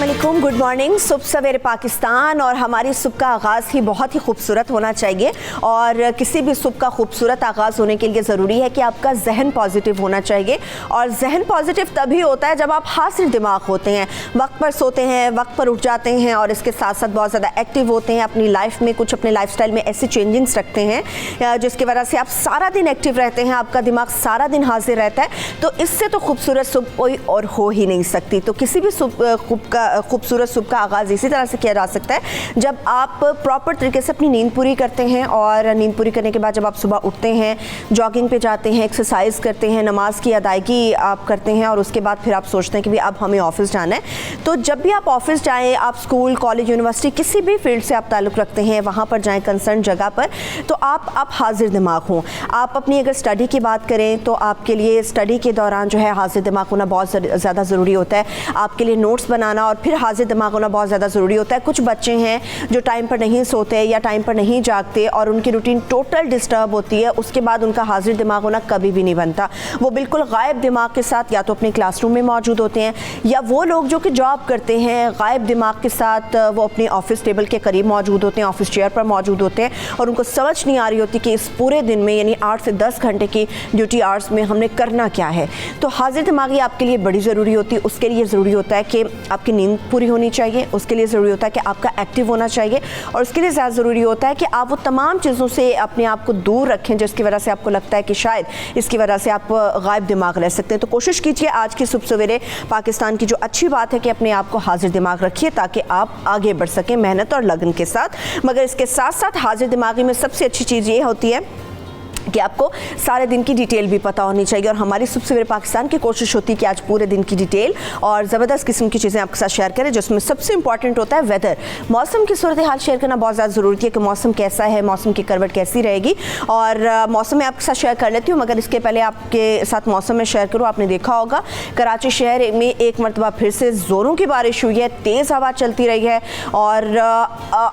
अस्सलामुअलैकुम, good morning. सुबह सवेरे पाकिस्तान और हमारी सुबह का आगाज़ ही बहुत ही खूबसूरत होना चाहिए और किसी भी सुबह का खूबसूरत आगाज़ होने के लिए ज़रूरी है कि आपका जहन पॉजिटिव होना चाहिए। और जहन पॉजिटिव तभी होता है जब आप हासिल दिमाग होते हैं, वक्त पर सोते हैं, वक्त पर उठ जाते हैं और इसके साथ साथ बहुत ज़्यादा एक्टिव होते हैं, अपनी लाइफ में कुछ अपने लाइफस्टाइल में ऐसी चेंजिंग्स रखते हैं जिसकी वजह से आप सारा दिन एक्टिव रहते हैं, आपका दिमाग सारा दिन हाजिर रहता है। तो इससे तो खूबसूरत सुबह कोई और हो ही नहीं सकती। तो किसी भी खूबसूरत सुबह का आगाज़ इसी तरह से किया जा सकता है जब आप प्रॉपर तरीके से अपनी नींद पूरी करते हैं और नींद पूरी करने के बाद जब आप सुबह उठते हैं, जॉगिंग पे जाते हैं, एक्सरसाइज करते हैं, नमाज की अदायगी आप करते हैं और उसके बाद फिर आप सोचते हैं कि भाई अब हमें ऑफिस जाना है। तो जब भी आप ऑफिस जाएँ, आप स्कूल, कॉलेज, यूनिवर्सिटी, किसी भी फील्ड से आप ताल्लुक़ रखते हैं, वहाँ पर जाएँ कंसर्न जगह पर, तो आप हाजिर दिमाग हों। आप अपनी अगर स्टडी की बात करें तो आपके लिए स्टडी के दौरान जो है हाजिर दिमाग होना बहुत ज़्यादा ज़रूरी होता है। आपके लिए नोट्स बनाना और फिर हाजिर दिमाग होना बहुत ज़्यादा ज़रूरी होता है। कुछ बच्चे हैं जो टाइम पर नहीं सोते या टाइम पर नहीं जागते और उनकी रूटीन टोटल डिस्टर्ब होती है, उसके बाद उनका हाजिर दिमाग होना कभी भी नहीं बनता। वो बिल्कुल गायब दिमाग के साथ या तो अपने क्लासरूम में मौजूद होते हैं या वो लोग जो कि जॉब करते हैं गायब दिमाग के साथ वो अपने ऑफिस टेबल के करीब मौजूद होते हैं, ऑफिस चेयर पर मौजूद होते हैं और उनको समझ नहीं आ रही होती कि इस पूरे दिन में यानी 8 से 10 घंटे की ड्यूटी आवर्स में हमने करना क्या है। तो हाजिर दिमागी आपके लिए बड़ी ज़रूरी होती है। उसके लिए ज़रूरी होता है कि आपकी नींद पूरी होनी चाहिए, उसके लिए ज़रूरी होता है कि आपका एक्टिव होना चाहिए और उसके लिए ज़्यादा ज़रूरी होता है कि आप वो तमाम चीज़ों से अपने आप को दूर रखें जिसकी वजह से आपको लगता है कि शायद इसकी वजह से आप गायब दिमाग रह सकते हैं। तो कोशिश कीजिए आज की सुबह सवेरे पाकिस्तान की जो अच्छी बात है कि अपने आप को हाजिर दिमाग रखिए ताकि आप आगे बढ़ सकें मेहनत और लगन के साथ। मगर इसके साथ साथ हाजिर दिमागी में सबसे अच्छी चीज़ ये होती है कि आपको सारे दिन की डिटेल भी पता होनी चाहिए और हमारी सुबह सवेरे पाकिस्तान की कोशिश होती है कि आज पूरे दिन की डिटेल और ज़बरदस्त किस्म की चीज़ें आपके साथ शेयर करें, जिसमें सबसे इंपॉर्टेंट होता है वेदर, मौसम की सूरत हाल शेयर करना बहुत ज़्यादा ज़रूरी है कि मौसम कैसा है, मौसम की करवट कैसी रहेगी। और मौसम में आपके साथ शेयर कर लेती हूँ, मगर इसके पहले आपके साथ मौसम में शेयर करूँ। आपने देखा होगा कराची शहर में एक मरतबा फिर से ज़ोरों की बारिश हुई है, तेज़ हवा चलती रही है और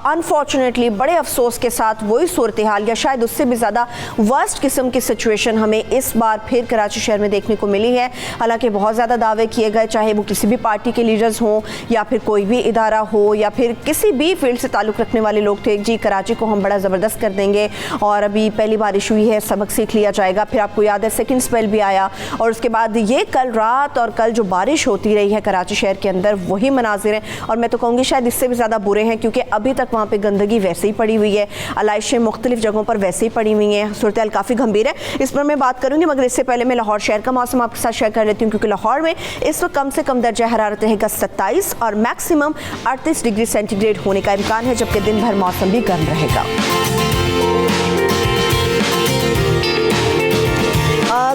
अनफॉर्चुनेटली बड़े अफसोस के साथ वही सूरत हाल या शायद उससे भी ज़्यादा वर्स्ट किस्म की सिचुएशन हमें इस बार फिर कराची शहर में देखने को मिली है। हालांकि बहुत ज़्यादा दावे किए गए, चाहे वो किसी भी पार्टी के लीडर्स हों या फिर कोई भी इदारा हो या फिर किसी भी फील्ड से ताल्लुक़ रखने वाले लोग थे, जी कराची को हम बड़ा ज़बरदस्त कर देंगे और अभी पहली बारिश हुई है, सबक सीख लिया जाएगा। फिर आपको याद है सेकेंड स्पेल भी आया और उसके बाद ये कल रात और कल जो बारिश होती रही है कराची शहर के अंदर, वही मनाजिर हैं और मैं तो कहूँगी शायद इससे भी ज़्यादा बुरे हैं क्योंकि अभी तक वहाँ पर गंदगी वैसे ही पड़ी हुई है, आलाइशें मुख्तलिफ जगहों पर वैसे ही पड़ी हुई हैं, सूरत हाल काफ़ी गंभीर है। इस पर मैं बात करूंगी, मगर इससे पहले मैं लाहौर शहर का मौसम आपके साथ शेयर कर लेती हूं क्योंकि लाहौर में इस वक्त कम से कम दर्जा हरारत रहेगा 27 और मैक्सिमम 38 डिग्री सेंटीग्रेड होने का इम्कान है, जबकि दिन भर मौसम भी गर्म रहेगा।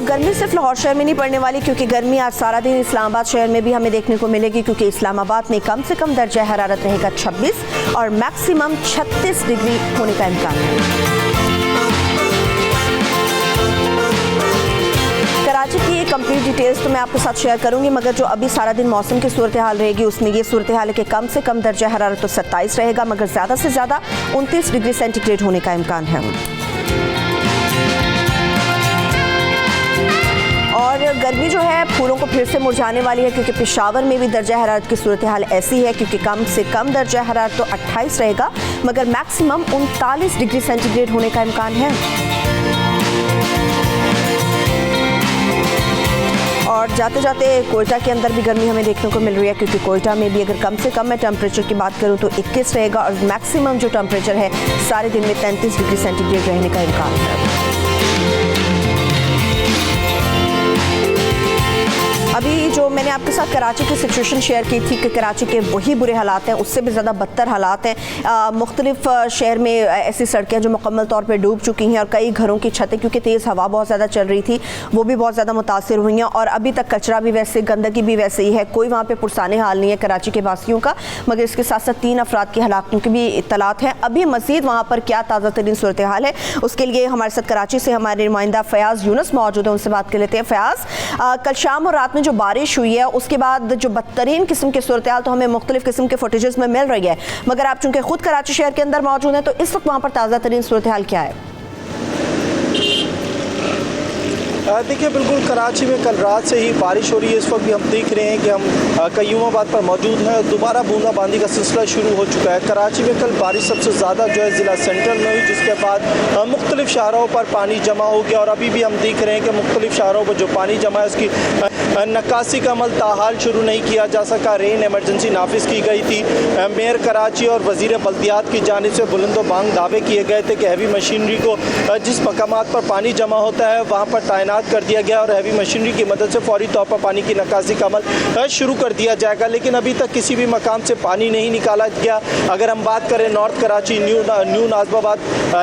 गर्मी सिर्फ लाहौर शहर में नहीं पड़ने वाली क्योंकि गर्मी आज सारा दिन इस्लामाबाद शहर में भी हमें देखने को मिलेगी क्योंकि इस्लामाबाद में कम से कम दर्जा हरारत रहेगा 26 और मैक्सिमम 36 डिग्री होने का इम्कान है। कराची की कंप्लीट डिटेल्स तो मैं आपके साथ शेयर करूंगी, मगर जो अभी सारा दिन मौसम की सूरत हाल रहेगी उसमें ये सूरत हाल है कि कम से कम दर्जा हरारत तो 27 रहेगा मगर ज़्यादा से ज़्यादा 29 डिग्री सेंटीग्रेड होने का इम्कान है। और गर्मी जो है फूलों को फिर से मुरझाने वाली है क्योंकि पेशावर में भी दर्जा हरारत की सूरत हाल ऐसी है क्योंकि कम से कम दर्जा हरारत तो 28 रहेगा मगर मैक्सिमम 39 डिग्री सेंटीग्रेड होने का इम्कान है। और जाते जाते कोयटा के अंदर भी गर्मी हमें देखने को मिल रही है क्योंकि कोयटा में भी अगर कम से कम मैं टेम्परेचर की बात करूं तो 21 रहेगा और मैक्सिमम जो टेम्परेचर है सारे दिन में 33 डिग्री सेंटीग्रेड रहने का इम्कान है। अभी जो मैंने आपके साथ कराची की सिचुएशन शेयर की थी कि कराची के वही बुरे हालात हैं, उससे भी ज़्यादा बदतर हालात हैं। मुख्तलिफ शहर में ऐसी सड़कें जो मुकम्मल तौर पे डूब चुकी हैं और कई घरों की छतें क्योंकि तेज़ हवा बहुत ज़्यादा चल रही थी वो भी बहुत ज़्यादा मुतासिर हुई हैं और अभी तक कचरा भी वैसे, गंदगी भी वैसे ही है, कोई वहाँ पर पुरसाने हाल नहीं है कराची के वासियों का। मगर इसके साथ साथ 3 अफराद की हलाकतों की भी इत्तलात हैं। अभी मज़ीद वहाँ पर क्या ताज़ा तरीन सूरत हाल है उसके लिए हमारे साथ कराची से हमारे नुमाइंदा फ़याज़ यूनुस मौजूद है, उनसे बात कर लेते हैं। फ़याज़, कल शाम और रात में जो बारिश हुई है उसके बाद जो बदतरीन किस्म की सूरत हाल तो हमें मुख्तलिफ किस्म के फुटेजेस में मिल रही है, मगर आप चूंकि खुद कराची शहर के अंदर मौजूद हैं तो इस वक्त वहाँ पर ताज़ा तरीन सूरत हाल क्या है? देखिए, बिल्कुल कराची में कल रात से ही बारिश हो रही है। इस वक्त भी हम देख रहे हैं कि हम कयूमाबाद पर मौजूद हैं। दोबारा बूंदाबांदी का सिलसिला शुरू हो चुका है। कराची में कल बारिश सबसे ज़्यादा जो है ज़िला सेंट्रल में हुई, जिसके बाद मुख्तलिफ शहरों पर पानी जमा हो गया और अभी भी हम देख रहे हैं कि मुख्तलिफ शहरों पर जो पानी जमा है उसकी नक्कासी का अमल ताहाल शुरू नहीं किया जा सका। रेन एमरजेंसी नाफिज की गई थी। मेयर कराची और वज़ीर बल्दियात की जानिब से बुलंदोबांग दावे किए गए थे कि हैवी मशीनरी को जिस मकामात पर पानी जमा होता है वहाँ पर तैनात कर दिया गया और हैवी मशीनरी की मदद से फौरी तौर पर पानी की नक्कासी का अमल शुरू कर दिया जाएगा। लेकिन अभी तक किसी भी मकाम से पानी नहीं निकाला गया। अगर हम बात करें नॉर्थ कराची, न्यू नाजबाबाद,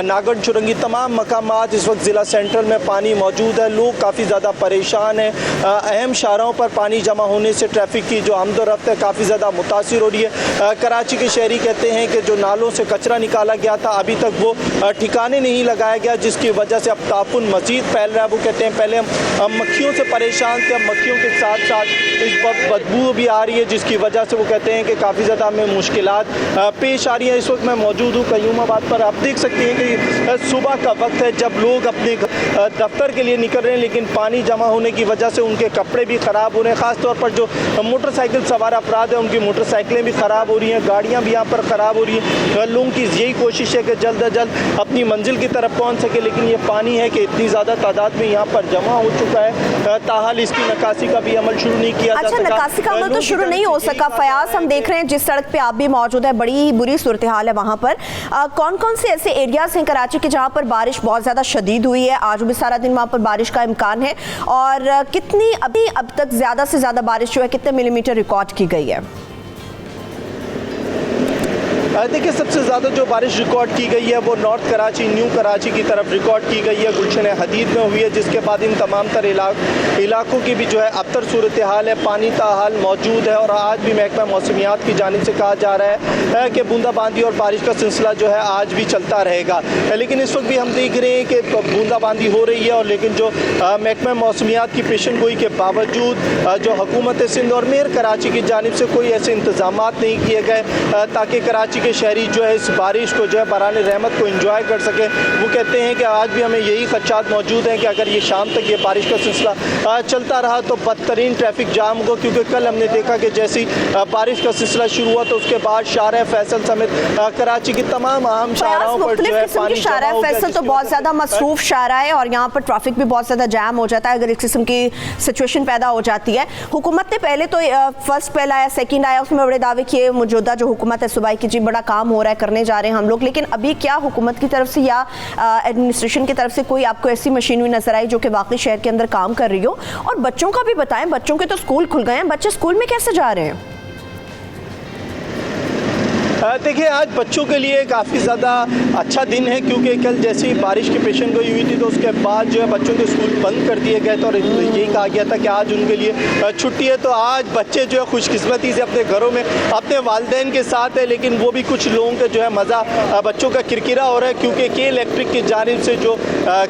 नागढ़ चुरंगी, तमाम मकामात इस वक्त ज़िला सेंट्रल में पानी मौजूद है। लोग काफ़ी ज़्यादा परेशान हैं। अहम शाहराहों पर पानी जमा होने से ट्रैफिक की जो आमदोरफ्त है काफ़ी ज़्यादा मुतासिर हो रही है। कराची के शहरी कहते हैं कि जो नालों से कचरा निकाला गया था अभी तक वो ठिकाने नहीं लगाया गया, जिसकी वजह से अब तापुन मज़ीद फैल रहा है। वो कहते हैं पहले हम मक्खियों से परेशान थे, अब मक्खियों के साथ साथ इस वक्त बदबू भी आ रही है, जिसकी वजह से वो कहते हैं कि काफ़ी ज़्यादा हमें मुश्किलात पेश आ रही हैं। इस वक्त मैं मौजूद हूँ कयूमाबाद पर। आप देख सकते हैं कि सुबह का वक्त है जब लोग अपने दफ्तर के लिए निकल रहे हैं, लेकिन पानी जमा होने की वजह से उनके कपड़े भी ख़राब हो रहे हैं। ख़ासतौर पर जो मोटरसाइकिल सवार अफराद हैं उनकी मोटरसाइकिलें भी ख़राब हो रही हैं, गाड़ियाँ भी यहाँ पर ख़राब हो रही हैं। लोगों की यही कोशिश है कि जल्द अज जल्द अपनी मंजिल की तरफ पहुँच सके, लेकिन ये पानी है कि इतनी ज़्यादा तादाद में यहाँ पर जमा हो चुका है। ताहाल इसकी नक्कासी का भी अमल शुरू नहीं किया जा सका। नक्कासी का अमल तो शुरू नहीं हो सका। फयाज, हम देख रहे हैं जिस सड़क पे आप भी मौजूद है बड़ी बुरी सूरत हाल है वहाँ पर। कौन कौन से ऐसे एरियाज हैं कराची के जहाँ पर बारिश बहुत ज़्यादा शदीद हुई है? आज भी सारा दिन वहाँ पर बारिश का इम्कान है और कितनी अभी अब तक ज़्यादा से ज़्यादा बारिश जो है कितने मिलीमीटर रिकॉर्ड की गई है? देखिए, सबसे ज़्यादा जो बारिश रिकॉर्ड की गई है वो नॉर्थ कराची, न्यू कराची की तरफ रिकॉर्ड की गई है, गुलशन हदीद में हुई है, जिसके बाद इन तमाम तर इलाकों की भी जो है अबतर सूरत हाल है। पानी ताहाल मौजूद है और आज भी महकमा मौसमियात की जानिब से कहा जा रहा है कि बूंदाबांदी और बारिश का सिलसिला जो है आज भी चलता रहेगा। लेकिन इस वक्त भी हम देख रहे हैं कि बूंदाबांदी हो रही है और लेकिन जो महकमा मौसमियात की पेशन गोई के बावजूद जो हुकूमत सिंध और मेयर कराची की जानिब से कोई ऐसे इंतजाम नहीं किए गए ताकि कराची के शहरी जो है इस बारिश को जो है बरान रहमत को एंजॉय कर सके। वो कहते हैं कि आज भी हमें यही खदशात मौजूद हैं कि अगर ये शाम तक ये बारिश का सिलसिला चलता रहा तो बदतरीन ट्रैफिक जाम होगा, क्योंकि कल हमने देखा कि जैसी बारिश का सिलसिला शुरू हुआ तो उसके बाद शाहरा फैसल समेत कराची की तमाम अहम शाहराओं पर जो है पानी शाहरा फैसल तो बहुत ज़्यादा मसरूफ शाहरा है और यहाँ पर ट्रैफिक भी बहुत ज़्यादा जाम हो जाता है अगर इस किस्म की सिचुएशन पैदा हो जाती है। हुकूमत ने पहले तो फर्स्ट पहल आया, सेकंड आया, उसमें बड़े दावे किए मौजूदा जो हुकूमत है सूबाई की जी बड़ा काम हो रहा है, करने जा रहे हैं हम लोग, लेकिन अभी क्या हुकूमत की तरफ से या एडमिनिस्ट्रेशन की तरफ से कोई आपको ऐसी मशीनरी नजर आई जो कि वाकई शहर के अंदर काम कर रही हो? और बच्चों का भी बताएं, बच्चों के तो स्कूल खुल गए हैं, बच्चे स्कूल में कैसे जा रहे हैं? देखिए, आज बच्चों के लिए काफ़ी ज़्यादा अच्छा दिन है, क्योंकि कल जैसे ही बारिश की पेशन गोई हुई थी तो उसके बाद जो है बच्चों के स्कूल बंद कर दिए गए थे और यही कहा गया था कि आज उनके लिए छुट्टी है। तो आज बच्चे जो है खुशकिस्मती से अपने घरों में अपने वालिदैन के साथ है, लेकिन वो भी कुछ लोगों का जो है मज़ा बच्चों का किरकिरा हो रहा है, क्योंकि के इलेक्ट्रिक की जानिब से जो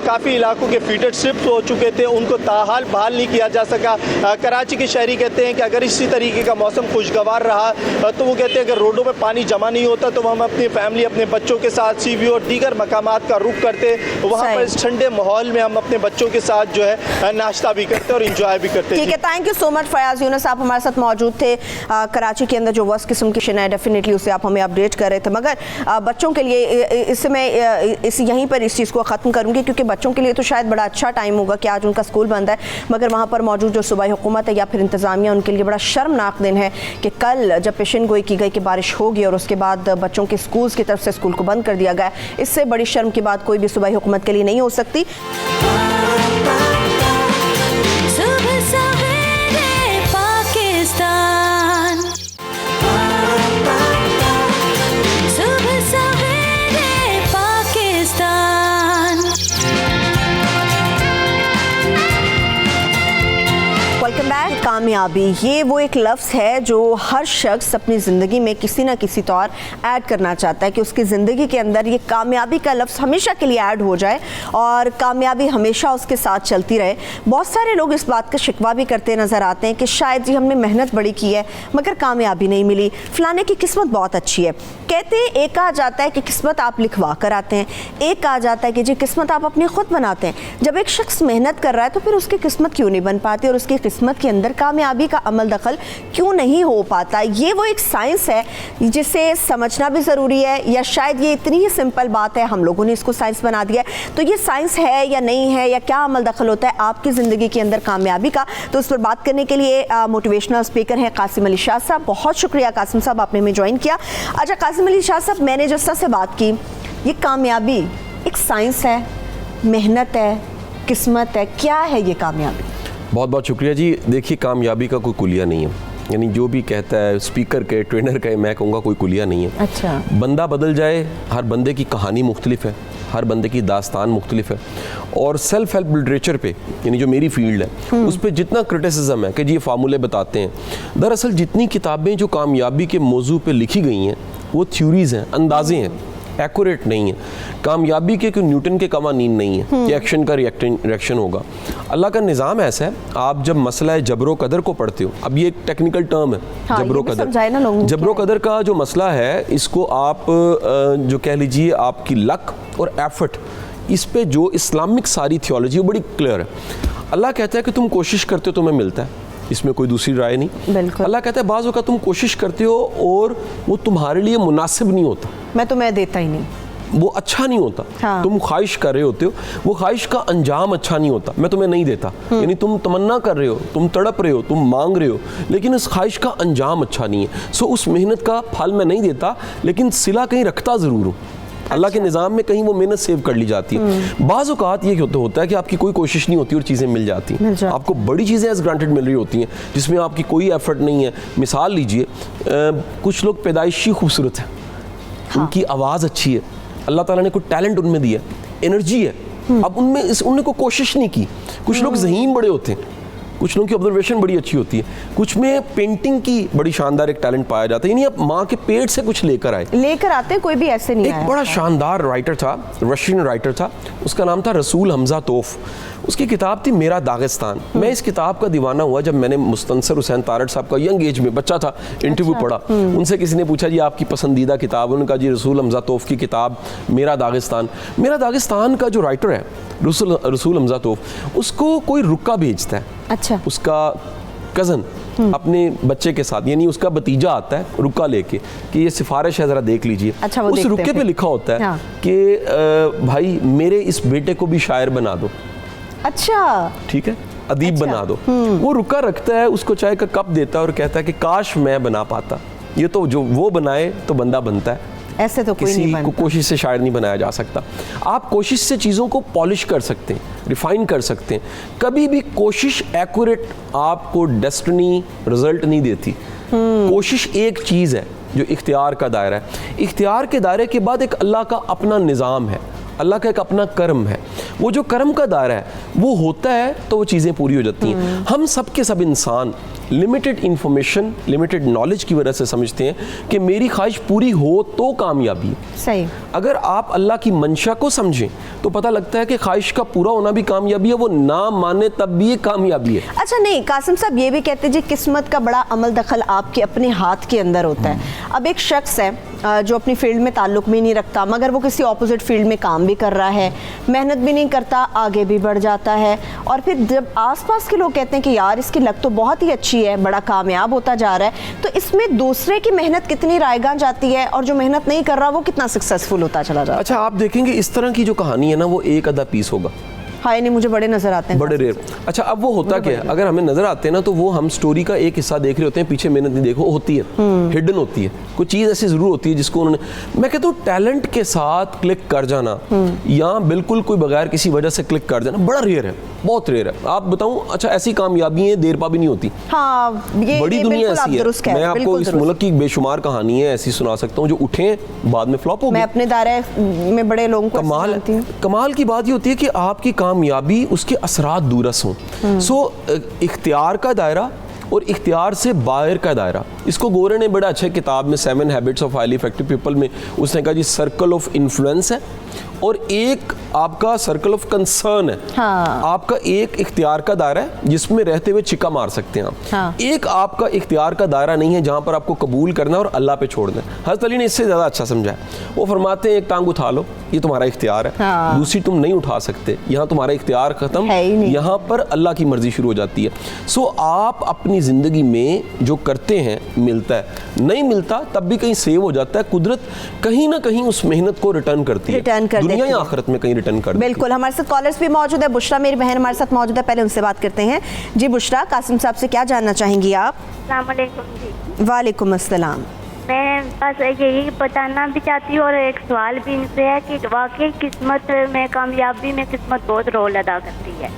काफ़ी इलाकों के फीडर शिफ्ट हो चुके थे उनको ताहाल बहाल नहीं किया जा सका। कराची के शहरी कहते हैं कि अगर इसी तरीके का मौसम खुशगवार रहा तो वो कहते हैं कि रोडों पर पानी जमा नहीं होता तो हम अपनी फैमिली, अपने बच्चों के साथ सीवी और दीगर मकामात का रुख करते, वहाँ पर इस ठंडे माहौल में हम अपने बच्चों के साथ जो है नाश्ता भी करते और इंजॉय भी करते। ठीक है, thank you so much Fayaz Younus, आप हमारे साथ मौजूद थे। कराची के अंदर जो वर्स्ट किस्म की शिना है डेफिनेटली उसे आप हमें अपडेट कर रहे थे, मगर बच्चों के लिए इससे मैं यहीं पर इस चीज़ को ख़त्म करूँगी, क्योंकि बच्चों के लिए तो शायद बड़ा अच्छा टाइम होगा कि आज उनका स्कूल बंद है, मगर वहाँ पर मौजूद जो सूबाई हुकूमत है या फिर इंतज़ामिया उनके लिए बड़ा शर्मनाक दिन है कि कल जब पेशन गोई की गई कि बारिश होगी और उसके बाद बच्चों के स्कूल्स की तरफ से स्कूल को बंद कर दिया गया। इससे बड़ी शर्म की बात कोई भी सूबाई हुकूमत के लिए नहीं हो सकती। काम कामयाबी, ये वो एक लफ्ज़ है जो हर शख्स अपनी ज़िंदगी में किसी ना किसी तौर ऐड करना चाहता है कि उसकी ज़िंदगी के अंदर ये कामयाबी का लफ्ज़ हमेशा के लिए ऐड हो जाए और कामयाबी हमेशा उसके साथ चलती रहे। बहुत सारे लोग इस बात का शिकवा भी करते नज़र आते हैं कि शायद जी हमने मेहनत बड़ी की है मगर कामयाबी नहीं मिली, फ़लाने की किस्मत बहुत अच्छी है। कहते हैं एक आ जाता है कि किस्मत आप लिखवा कर आते हैं, एक आ जाता है कि जी किस्मत आप अपनी खुद बनाते हैं। जब एक शख्स मेहनत कर रहा है तो फिर उसकी किस्मत क्यों नहीं बन पाती और उसकी किस्मत के अंदर कामयाबी का अमल दखल क्यों नहीं हो पाता? ये वो एक साइंस है जिसे समझना भी ज़रूरी है, या शायद ये इतनी ही सिंपल बात है हम लोगों ने इसको साइंस बना दिया है। तो ये साइंस है या नहीं है, या क्या अमल दखल होता है आपकी ज़िंदगी के अंदर कामयाबी का? तो उस पर बात करने के लिए मोटिवेशनल स्पीकर हैं कासिम अली शाह साहब। बहुत शुक्रिया कासिम साहब, आपने हमें ज्वाइन किया। अच्छा कासिम अली शाह साहब, मैंने जिस तरह से बात की, ये कामयाबी एक साइंस है, मेहनत है, किस्मत है, क्या है ये कामयाबी? बहुत बहुत शुक्रिया जी। देखिए, कामयाबी का कोई कुलिया नहीं है, यानी जो भी कहता है स्पीकर के, ट्रेनर के, मैं कहूँगा कोई कुलिया नहीं है। अच्छा। बंदा बदल जाए, हर बंदे की कहानी मुख्तलिफ है, हर बंदे की दास्तान मुख्तलिफ है। और सेल्फ हेल्प लिटरेचर पे, यानी जो मेरी फील्ड है, उस पर जितना क्रिटिसिज्म है कि जी ये फार्मूले बताते हैं, दरअसल जितनी किताबें जो कामयाबी के मौजू पे लिखी गई हैं वो थ्योरीज़ हैं, अंदाजे हैं, एक्यूरेट नहीं है। कामयाबी के कोई न्यूटन के कवानीन नहीं है कि एक्शन का रिएक्शन होगा। अल्लाह का निज़ाम ऐसा है, आप जब मसला जबरो कदर को पढ़ते हो, अब ये एक टेक्निकल टर्म है, हाँ, जबरो कदर। जबरो कदर का जो मसला है, इसको आप जो कह लीजिए आपकी लक और एफर्ट, इस पे जो इस्लामिक सारी थियोलॉजी वो बड़ी क्लियर है। अल्लाह कहता है कि तुम कोशिश करते हो तुम्हें मिलता है, इसमें कोई दूसरी राय नहीं। अल्लाह कहता है बाज़ औक़ात तुम कोशिश करते हो और वो तुम्हारे लिए मुनासिब नहीं होता, मैं तुम्हें देता ही नहीं, वो अच्छा नहीं होता। हाँ। तुम ख्वाहिश कर रहे होते हो, वो ख्वाहिश का अंजाम अच्छा नहीं होता, मैं तुम्हें नहीं देता। यानी तुम तमन्ना कर रहे हो, तुम तड़प रहे हो, तुम मांग रहे हो, लेकिन उस ख्वाहिश का अंजाम अच्छा नहीं है। सो उस मेहनत का फल मैं नहीं देता, लेकिन सिला कहीं रखता ज़रूर हूँ। अल्लाह के निज़ाम में कहीं वो मेहनत सेव कर ली जाती है। बाज़ औक़ात ये होता है कि आपकी कोई कोशिश नहीं होती और चीज़ें मिल जाती हैं, आपको बड़ी चीज़ें एज ग्रांटेड मिल रही होती हैं जिसमें आपकी कोई एफर्ट नहीं है। मिसाल लीजिए, कुछ लोग पैदाइशी खूबसूरत हैं, उनकी आवाज़ अच्छी है, अल्लाह ताला ने कोई टैलेंट उनमें दिया, एनर्जी है, अब उनमें उनने कोई कोशिश नहीं की। कुछ लोग ज़हीन बड़े होते हैं, कुछ लोगों की ऑब्जर्वेशन बड़ी अच्छी होती है, कुछ में पेंटिंग की बड़ी शानदार एक टैलेंट पाया जाता है, यानी आप माँ के पेट से कुछ लेकर आते हैं, कोई भी ऐसे नहीं आया। एक बड़ा शानदार राइटर था, रशियन राइटर था, उसका नाम था रसूल हमजा तोफ। उसकी किताब थी मेरा दागिस्तान। मैं इस किताब का दीवाना हुआ जब मैंने मुस्तनसर हुसैन तारड़ साहब का यंग एज में, बच्चा था, इंटरव्यू पढ़ा। उनसे किसी ने पूछा जी आपकी पसंदीदा किताब, उनका जी रसूल हमजा तोफ की किताब मेरा दागिस्तान। मेरा दागिस्तान का जो राइटर है रसूल हमजा तोफ, उसको कोई रुक्का भेजता है, अच्छा, उसका कज़न अपने बच्चे के साथ, यानी उसका भतीजा आता है रुक्का लेके कि ये सिफारिश है ज़रा देख लीजिए। अच्छा, उस रुक्के पे लिखा होता है हाँ। कि भाई मेरे इस बेटे को भी शायर बना दो। अच्छा, ठीक है, अदीब बना दो। वो रुका रखता है, उसको चाय का कप देता है और कहता है कि काश मैं बना पाता। ये तो जो वो बनाए तो बंदा बनता है, ऐसे तो कोई नहीं बनता। कोशिश से शायर नहीं बनाया जा सकता। आप कोशिश से चीज़ों को पॉलिश कर सकते हैं, रिफाइन कर सकते हैं। कभी भी कोशिश एक्यूरेट आपको डेस्टिनी रिजल्ट नहीं देती। कोशिश एक चीज़ है जो इख्तियार का दायरा है। इख्तियार के दायरे के बाद एक अल्लाह का अपना निज़ाम है, अल्लाह का एक अपना कर्म है। वो जो कर्म का दायरा है वो होता है तो वो चीज़ें पूरी हो जाती हैं। हम सब के सब इंसान लिमिटेड इंफॉर्मेशन, लिमिटेड नॉलेज की वजह से समझते हैं कि मेरी ख्वाहिश पूरी हो तो कामयाबी है। सही। अगर आप अल्लाह की मंशा को समझें तो पता लगता है कि ख्वाहिश का पूरा होना भी कामयाबी है, वो ना माने तब भी ये कामयाबी है। अच्छा, नहीं, कासिम साहब ये भी कहते हैं जी किस्मत का बड़ा अमल दखल आपके अपने हाथ के अंदर होता है। अब एक शख्स है जो अपनी फील्ड में ताल्लुक भी नहीं रखता, मगर वो किसी ऑपोजिट फील्ड में काम भी कर रहा है, मेहनत भी नहीं करता, आगे भी बढ़ जाता है, और फिर जब आसपास के लोग कहते हैं कि यार इसकी लक तो बहुत ही अच्छी है, बड़ा कामयाब होता जा रहा है, तो इसमें दूसरे की मेहनत कितनी रायगां जाती है और जो मेहनत नहीं कर रहा वो कितना सक्सेसफुल होता चला जा रहा है। अच्छा, आप देखेंगे इस तरह की जो कहानी है ना, वो एक आधा पीस होगा। हाँ, नहीं, मुझे बड़े नजर आते हैं, बड़े रेयर। अच्छा, अब वो होता क्या है, अगर हमें नजर आते हैं ना तो वो हम स्टोरी का एक हिस्सा देख रहे होते हैं, पीछे मेहनत नहीं देखो होती है, हिडन होती है, कोई चीज़ ऐसी जरूर होती है जिसको उन्होंने, मैं कहता हूँ टैलेंट के साथ क्लिक कर जाना या बिल्कुल कोई बगैर किसी वजह से क्लिक कर जाना बड़ा रेयर है, बहुत रेयर है। आप बताऊँ, अच्छा, ऐसी कामयाबी है देर पा भी नहीं होती। हाँ, ये बड़ी दुनिया ऐसी है। मैं आपको इस मुल्क की बेशुमार कहानी है ऐसी सुना सकता हूँ जो उठे बाद में फ्लॉप हो गई। मैं अपने दायरे में बड़े लोगों को कमाल की बात ये होती है कि आपकी कामयाबी उसके असरात दूरस हों। सो इख्तियार का दायरा और इख्तियार से बाहर का दायरा। इसको गोरे ने बड़ा अच्छा किताब में 7 habits of highly effective people में उसने कहा जी सर्कल ऑफ इन्फ्लुएंस है और एक आपका सर्कल ऑफ कंसर्न है। हाँ। आपका एक इख्तियार का दायरा है जिसमें रहते हुए चिका मार सकते हैं आप। हाँ। एक आपका इख्तियार का दायरा नहीं है जहां पर आपको कबूल करना है और अल्लाह पे छोड़ना है। हज़रत अली ने इससे ज़्यादा अच्छा समझा है। वो फरमाते हैं एक टांग उठा लो, ये तुम्हारा इख्तियार है। हाँ। दूसरी तुम नहीं उठा सकते, यहाँ तुम्हारा इख्तियार ख़त्म, यहाँ पर अल्लाह की मर्जी शुरू हो जाती है। सो आप अपनी ज़िंदगी में जो करते हैं मिलता है, नहीं मिलता तब भी कहीं सेव हो जाता है। कुदरत कहीं ना कहीं उस मेहनत को रिटर्न करती है, दुनिया या आखिरत में कहीं रिटर्न कर। बिल्कुल। हमारे साथ कॉलर्स भी मौजूद है। बुशरा मेरी बहन हमारे साथ मौजूद है, पहले उनसे बात करते हैं। जी बुशरा, कासिम साहब से क्या जानना चाहेंगी आप? अस्सलाम वालेकुम जी। वालेकुम अस्सलाम। मैं बस यही बताना भी चाहती हूँ और एक सवाल भी इनसे है कि वाकई किस्मत में, कामयाबी में किस्मत बहुत रोल अदा करती है।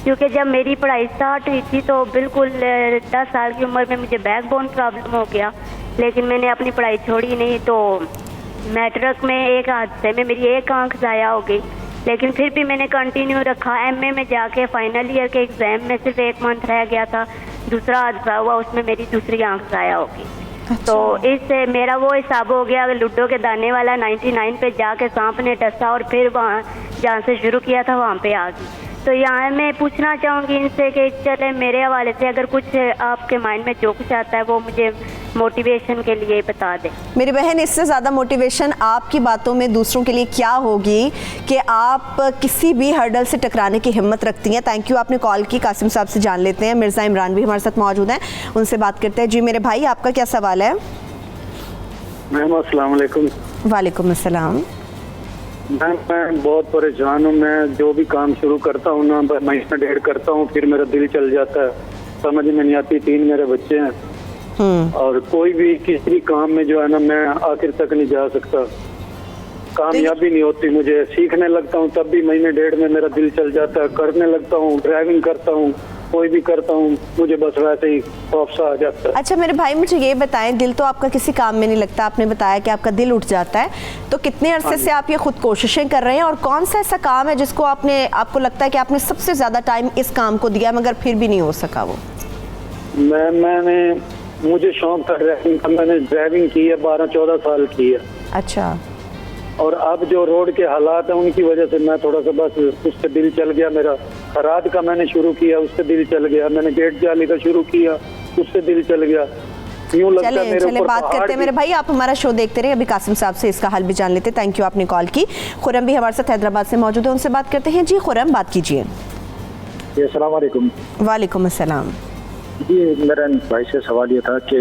क्योंकि जब मेरी पढ़ाई स्टार्ट हुई थी तो बिल्कुल 10 साल की उम्र में मुझे बैकबोन प्रॉब्लम हो गया, लेकिन मैंने अपनी पढ़ाई छोड़ी नहीं। तो मैट्रिक में एक हादसे में मेरी एक आंख ज़ाया हो गई, लेकिन फिर भी मैंने कंटिन्यू रखा। एमए में जाके फाइनल ईयर के एग्ज़ाम में सिर्फ 1 मंथ रह गया था, दूसरा हादसा हुआ, उसमें मेरी दूसरी आंख ज़ाया हो गई। तो इससे मेरा वो हिसाब हो गया, लूडो के दाने वाला 99 पे जाके सांप ने टसा और फिर वहाँ जहाँ से शुरू किया था वहाँ पे आ गई। तो यहाँ मैं पूछना चाहूँगी इनसे कि चले मेरे हवाले से अगर कुछ आपके माइंड में जो कुछ आता है वो मुझे मोटिवेशन के लिए बता दें। मेरी बहन, इससे ज़्यादा मोटिवेशन आपकी बातों में दूसरों के लिए क्या होगी कि आप किसी भी हर्डल से टकराने की हिम्मत रखती हैं। थैंक यू, आपने कॉल की। कासिम साहब से जान लेते हैं। मिर्ज़ा इमरान भी हमारे साथ मौजूद हैं, उनसे बात करते हैं। जी मेरे भाई, आपका क्या सवाल है? मैम अस्सलाम वालेकुम। वालेकुम अस्सलाम। मैं बहुत परेशान हूँ। मैं जो भी काम शुरू करता हूँ ना, महीना डेढ़ करता हूँ, फिर मेरा दिल चल जाता है, समझ में नहीं आती। 3 मेरे बच्चे हैं और कोई भी किसी भी काम में जो है ना मैं आखिर तक नहीं जा सकता, कामयाबी नहीं होती। मुझे सीखने लगता हूँ तब भी महीने डेढ़ में मेरा दिल चल जाता है। करने लगता हूँ, ड्राइविंग करता हूँ, कोई भी करता हूँ, मुझे बस वैसे ही खौफ सा आ जाता है। अच्छा मेरे भाई, मुझे ये बताएं, दिल तो आपका किसी काम में नहीं लगता, आपने बताया कि आपका दिल उठ जाता है, तो कितने अरसे से आप ये खुद कोशिशें कर रहे हैं और कौन सा ऐसा काम है जिसको आपको लगता है कि आपने सबसे ज़्यादा टाइम इस काम को दिया मगर फिर भी नहीं हो सका वो? मुझे शौक था ड्राइविंग का, मैंने ड्राइविंग की है, 12-14 साल की है। अच्छा। और अब जो रोड के हालात हैं उनकी वजह से मैं थोड़ा सा बस उससे दिल चल गया मेरा। खराद का मैंने शुरू किया, उससे दिल चल गया। मैंने गेट जाली का शुरू किया, उससे दिल चल गया। यूं लगता है मेरे ऊपर बात करते हैं मेरे भाई, आप हमारा शो देखते रहे। अभी कासिम साहब से इसका हल भी जान लेते। थैंक यू, आपने कॉल की। खुरम भी हमारे साथ हैदराबाद से मौजूद है, उनसे बात करते हैं। जी खुरम, बात कीजिए। अस्सलाम वालेकुम। वालेकुम अस्सलाम। जी मेरा भाई से सवाल ये था कि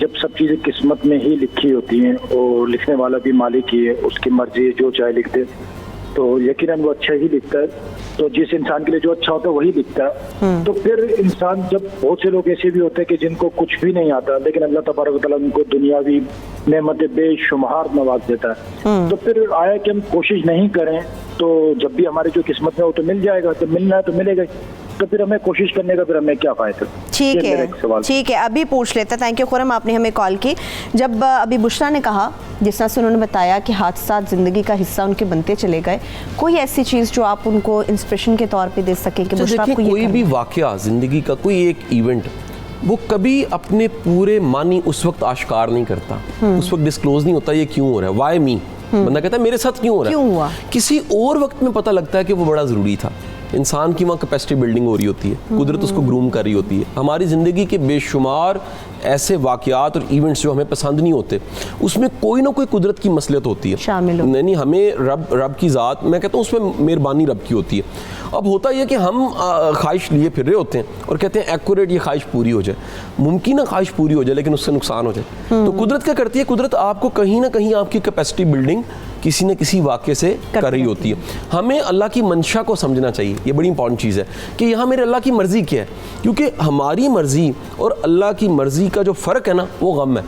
जब सब चीज़ें किस्मत में ही लिखी होती हैं और लिखने वाला भी मालिक ही है, उसकी मर्जी है, जो चाहे लिख दे, तो यकीनन वो अच्छा ही लिखता है। तो जिस इंसान के लिए जो अच्छा होता है वही लिखता है। तो फिर इंसान, जब बहुत से लोग ऐसे भी होते हैं कि जिनको कुछ भी नहीं आता, लेकिन अल्लाह तबारक व तआला उनको दुनियावी नेमतें बेशुमार नवाज देता है, तो फिर आया कि हम कोशिश नहीं करें तो जब भी हमारी जो किस्मत में वो तो मिल जाएगा, तो मिलना है तो मिलेगा, तो फिर हमें कोशिश करने का फिर हमें क्या फायदा। ठीक है, ठीक है, अभी पूछ लेते हैं। थैंक यू खुरम, आपने हमें कॉल की। जब अभी बुशरा ने कहा, जिस तरह से उन्होंने बताया कि हादसा ज़िंदगी का हिस्सा उनके बनते चले गए, कोई ऐसी चीज़ जो आप उनको इंस्पिरेशन के तौर पे दे सकें कि बुशरा आपको कोई भी वाकया ज़िंदगी का, कोई एक इवेंट, वो कभी अपने पूरे मानी उस वक्त आश्कार नहीं करता, उस वक्त डिस्क्लोज नहीं होता ये क्यों हो रहा है, वाई मी। बंदा कहता है मेरे साथ क्यों हो रहा है, क्यों हुआ? किसी और वक्त में पता लगता है कि वो बड़ा ज़रूरी था। इंसान की वहाँ कैपेसिटी बिल्डिंग हो रही होती है, कुदरत उसको ग्रूम कर रही होती है। हमारी ज़िंदगी के बेशुमार ऐसे वाक़यात और इवेंट्स जो हमें पसंद नहीं होते, उसमें कोई ना कोई कुदरत की मसलियत होती है, शामिल हो। नहीं हमें रब की ज़ात, मैं कहता हूँ उसमें मेहरबानी रब की होती है। अब होता यह कि हम ख्वाहिश लिए फिर रहे होते हैं और कहते हैं एक्यूरेट ये ख्वाहिश पूरी हो जाए, मुमकिन है ख्वाहिश पूरी हो जाए लेकिन उससे नुकसान हो जाए। तो कुदरत क्या करती है, कुदरत आपको कहीं ना कहीं आपकी कैपेसिटी बिल्डिंग किसी न किसी वाक़े से कर रही होती है। हमें अल्लाह की मंशा को समझना चाहिए, ये बड़ी इंपॉर्टेंट चीज़ है कि यहाँ मेरे अल्लाह की मर्ज़ी क्या है, क्योंकि हमारी मर्ज़ी और अल्लाह की मर्ज़ी का जो फ़र्क है ना, वो गम है,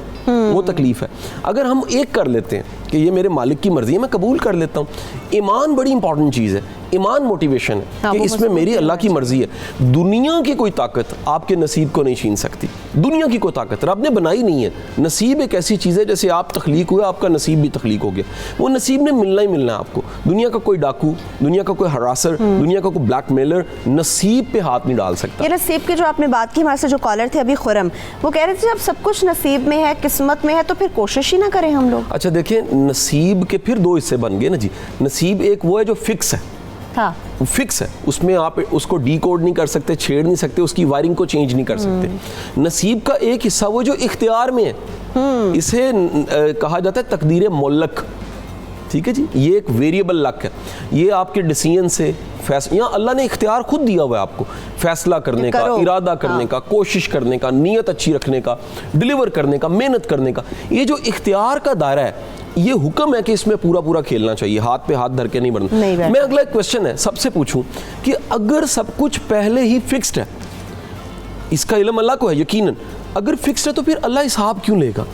वो तकलीफ़ है। अगर हम एक कर लेते हैं कि ये मेरे मालिक की मर्ज़ी है, मैं कबूल कर लेता हूँ। ईमान बड़ी इंपॉर्टेंट चीज़ है। ईमान मोटिवेशन है कि इसमें मेरी अल्लाह की मर्जी है। दुनिया की कोई ताकत आपके नसीब को नहीं छीन सकती, दुनिया की कोई ताकत रब ने बनाई नहीं है। नसीब एक ऐसी चीज़ है, जैसे आप तख्लीक हुए आपका नसीब भी तख्लीक हो गया, वो नसीब ने मिलना ही मिलना है आपको। दुनिया का कोई डाकू, दुनिया का कोई हरासर, दुनिया का कोई ब्लैकमेलर नसीब पे हाथ नहीं डाल सकता। ये नसीब की जो आपने बात की, हमारे से जो कॉलर थे अभी खुरम, वो कह रहे थे जब सब कुछ नसीब में है, किस्मत में है, तो फिर कोशिश ही ना करें हम लोग। अच्छा देखिए, नसीब के फिर दो हिस्से बन गए ना जी। नसीब एक वो है जो फिक्स है, हाँ, फिक्स है, उसमें आप उसको डीकोड नहीं कर सकते, छेड़ नहीं सकते, उसकी वायरिंग को चेंज नहीं कर सकते। नसीब का एक हिस्सा वो जो इख्तियार में है, इसे कहा जाता है तकदीर मुल्लक। ठीक है जी, ये एक वेरिएबल लक है, ये आपके डिसीजन से यहाँ अल्लाह ने इख्तियार खुद दिया हुआ है आपको, फैसला करने का, इरादा करने का, कोशिश करने का, नीयत अच्छी रखने का, डिलीवर करने का, मेहनत करने का। ये जो इख्तियार का दायरा है, ये हुक्म है कि इसमें पूरा पूरा खेलना चाहिए, हाथ पे हाथ धर के नहीं बढ़ना। मैं अगला एक क्वेश्चन है सबसे पूछूं कि अगर सब कुछ पहले ही फिक्स्ड है, इसका इल्म अल्लाह को है यकीनन, अगर फिक्स्ड है तो फिर अल्लाह हिसाब क्यों लेगा?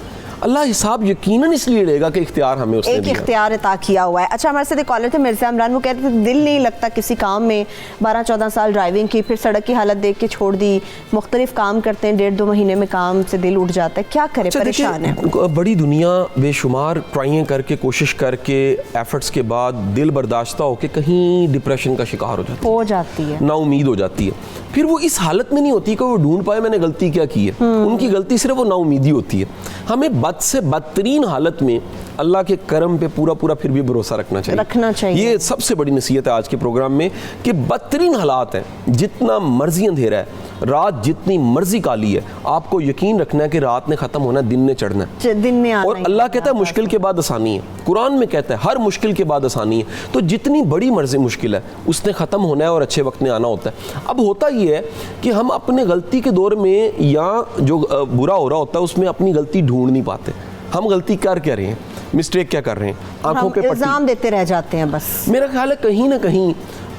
अल्लाह हिसाब यकीनन इसलिए लेगा कि इख्तियार हमें उसने एक इख्तियार अता किया हुआ है। अच्छा, हमारे साथ एक कॉलर थे मिर्ज़ा इमरान, वो कहते थे दिल नहीं लगता किसी काम में, 12-14 साल ड्राइविंग की, फिर सड़क की हालत देख के छोड़ दी, मुख्तलिफ काम करते हैं, 1.5-2 महीने में काम से दिल उठ जाता है, क्या करें, परेशान है। बड़ी दुनिया बेशुमार ट्राइयाँ करके, कोशिश करके, एफर्ट्स के बाद दिल बर्दाश्ता होकर कहीं डिप्रेशन का शिकार हो जाती है, नाउमीद हो जाती है। फिर वो इस हालत में नहीं होती कि वो ढूंढ पाए मैंने गलती क्या की है, उनकी गलती सिर्फ वो नाउमीदी होती है। हमें बद से बदतरीन हालत में अल्लाह के करम पे पूरा पूरा फिर भी भरोसा रखना चाहिए। ये सबसे बड़ी नसीहत है आज के प्रोग्राम में कि बदतरीन हालात हैं, जितना मर्जी अंधेरा है, रात जितनी मर्जी काली है, आपको यकीन रखना है कि रात ने खत्म होना है, दिन ने चढ़ना है, दिन में आना। और अल्लाह कहता है मुश्किल के बाद आसानी है, कुरान में कहता है हर मुश्किल के बाद आसानी है। तो जितनी बड़ी मर्जी मुश्किल है उसने ख़त्म होना है और अच्छे वक्त में आना होता है। अब होता ये है कि हम अपने गलती के दौर में या जो बुरा हो रहा होता है उसमें अपनी गलती ढूंढ नहीं पाते। हम गलती कर क्या रहे हैं, मिस्टेक क्या कर रहे हैं, आंखों पे इल्जाम देते रह जाते हैं बस। मेरा ख्याल है कहीं ना कहीं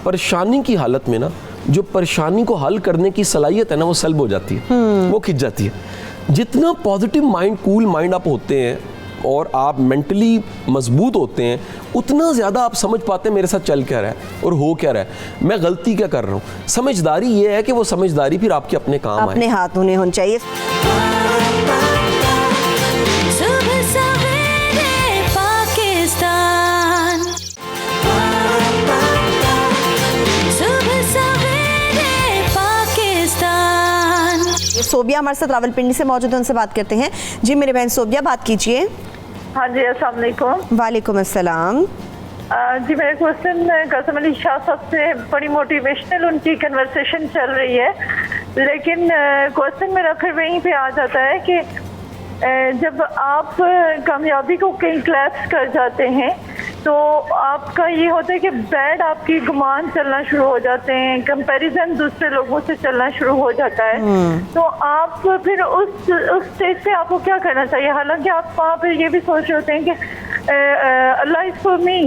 परेशानी की हालत में ना, जो परेशानी को हल करने की सलाहियत है ना, वो सल्ब हो जाती है, वो खिंच जाती है। जितना पॉजिटिव माइंड, कूल माइंड आप होते हैं और आप मेंटली मजबूत होते हैं, उतना ज़्यादा आप समझ पाते हैं मेरे साथ चल क्या रहा है और हो क्या रहा है, मैं गलती क्या कर रहा हूँ। समझदारी ये है कि वो समझदारी फिर आपके अपने काम आए, अपने हाथ होने चाहिए। सोबिया हमारे साथ रावलपिंडी से मौजूद है, उनसे बात करते हैं। जी मेरे बहन सोबिया, बात कीजिए। हाँ जी, अस्सलाम वालेकुम। वालेकुम अस्सलाम। जी मेरा क्वेश्चन कसम अली शाह साहब से बड़ी मोटिवेशनल उनकी कन्वर्सेशन चल रही है, लेकिन क्वेश्चन मेरा फिर वहीं पे आ जाता है कि जब आप कामयाबी को कहीं क्लैप्स कर जाते हैं तो आपका ये होता है कि बैड आपकी गुमान चलना शुरू हो जाते हैं, कंपैरिजन दूसरे लोगों से चलना शुरू हो जाता है। तो आप फिर उस स्टेज पे आपको क्या करना चाहिए? हालांकि आप वहाँ पे ये भी सोच रहे होते हैं कि अल्लाह इज फॉर मी,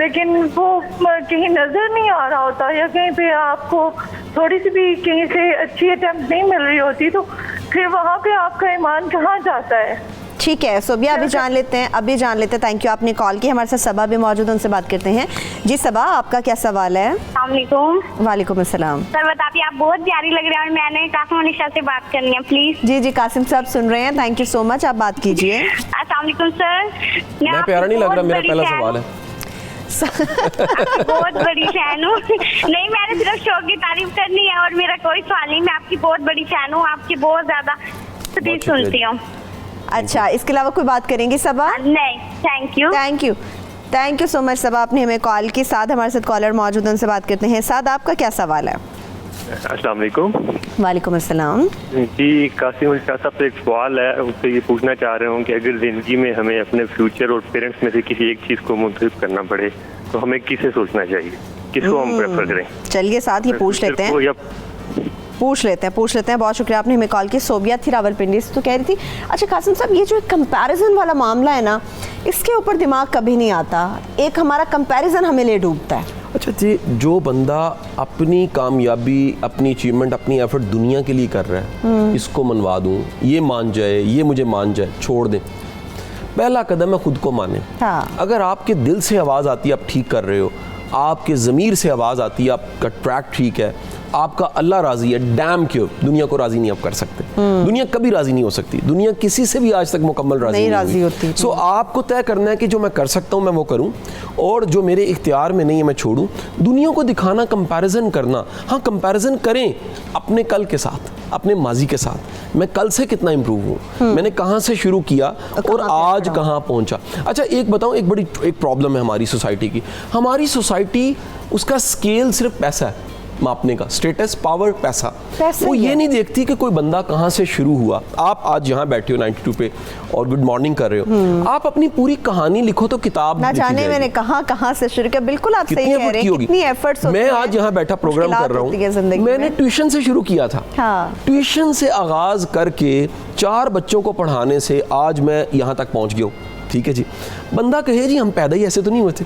लेकिन वो कहीं नज़र नहीं आ रहा होता या कहीं पे आपको थोड़ी सी भी कहीं से अच्छी अटेम्प्ट नहीं मिल रही होती, तो फिर वहाँ पे आपका ईमान कहाँ जाता है? ठीक है सोबिया, अभी जान लेते हैं। थैंक यू, आपने कॉल की। हमारे साथ सबा भी मौजूद है, उनसे बात करते हैं। जी सबा, आपका क्या सवाल है? वालेकुम अस्सलाम। सर बताइए, आप बहुत प्यारी लग रही है और मैंने कासिम अली शाह से बात करनी है प्लीज। जी कासिम साहब सुन रहे हैं, थैंक यू सो मच, आप बात कीजिए। अस्सलाम वालेकुम सर। मैं प्यारा नहीं लग रहा, मेरा पहला सवाल है। बहुत बड़ी फैन हूँ। नहीं, मैंने सिर्फ शो की तारीफ करनी है और मेरा कोई सवाल नहीं। मैं आपकी बहुत बड़ी फैन हूँ, आपकी बहुत ज्यादा सुनती हूँ। अच्छा, इसके अलावा कोई बात करेंगे सबा? नहीं, थैंक यू सो मच सबा, आपने हमें कॉल की। साथ हमारे साथ कॉलर मौजूद है, उनसे बात करते हैं। साथ आपका क्या सवाल है? अस्सलाम वालेकुम। वालेकुम अस्सलाम। जी कासिम अली शाह साहब से एक सवाल है, उससे ये पूछना चाह रहा हूँ कि अगर ज़िंदगी में हमें अपने फ्यूचर और पेरेंट्स में से किसी एक चीज़ को मुंतखब करना पड़े तो हमें किसे सोचना चाहिए, किसको हम प्रेफर करें? चलिए साथ ही पूछ लेते हैं। बहुत शुक्रिया, आपने हमें कॉल की। सोबिया थी रावलपिंडी से, तो कह रही थी अच्छा कासिम साहब, ये जो कंपैरिजन वाला मामला है ना, इसके ऊपर दिमाग कभी नहीं आता, एक हमारा कंपैरिजन हमें ले डूबता है। अच्छा जी, जो बंदा अपनी कामयाबी, अपनी अचीवमेंट, अपनी एफर्ट दुनिया के लिए कर रहा है, इसको मनवा दूँ, ये मान जाए, ये मुझे मान जाए, छोड़ दें। पहला कदम है खुद को माने। हाँ। अगर आपके दिल से आवाज़ आती है आप ठीक कर रहे हो, आपके ज़मीर से आवाज़ आती है, आपका ट्रैक ठीक है, आपका अल्लाह राज़ी है, डैम क्यों दुनिया को राज़ी नहीं आप कर सकते। दुनिया कभी राज़ी नहीं हो सकती, दुनिया किसी से भी आज तक मुकम्मल नहीं राज़ी हुई। होती। सो आपको तय करना है कि जो मैं कर सकता हूँ मैं वो करूँ, और जो मेरे इख्तियार में नहीं है मैं छोड़ूँ। दुनिया को दिखाना, कंपैरिजन करना, हाँ कंपैरिजन करें अपने कल के साथ, अपने माजी के साथ। मैं कल से कितना इम्प्रूव हूँ, मैंने कहाँ से शुरू किया और आज कहाँ पहुँचा। अच्छा एक बताऊँ, एक प्रॉब्लम है हमारी सोसाइटी की। हमारी सोसाइटी, उसका स्केल सिर्फ पैसा है मापने का, स्टेटस, पावर, पैसा। वो ये नहीं देखती कि कोई बंदा कहाँ से शुरू हुआ। आप आज यहाँ बैठे हो 92 पे और गुड मॉर्निंग कर रहे हो, आप अपनी पूरी कहानी लिखो तो किताब ना जाने मैंने कहाँ से शुरू किया। बिल्कुल आप सही कह रहे हैं, कितनी एफर्ट्स होती मैं हैं। आज यहाँ बैठा प्रोग्राम कर रहा हूँ, मैंने ट्यूशन से शुरू किया था। ट्यूशन से आगाज करके 4 बच्चों को पढ़ाने से आज मैं यहाँ तक पहुँच गया हूँ। ठीक है जी, बंदा कहे जी हम पैदा ही ऐसे तो नहीं हुए थे,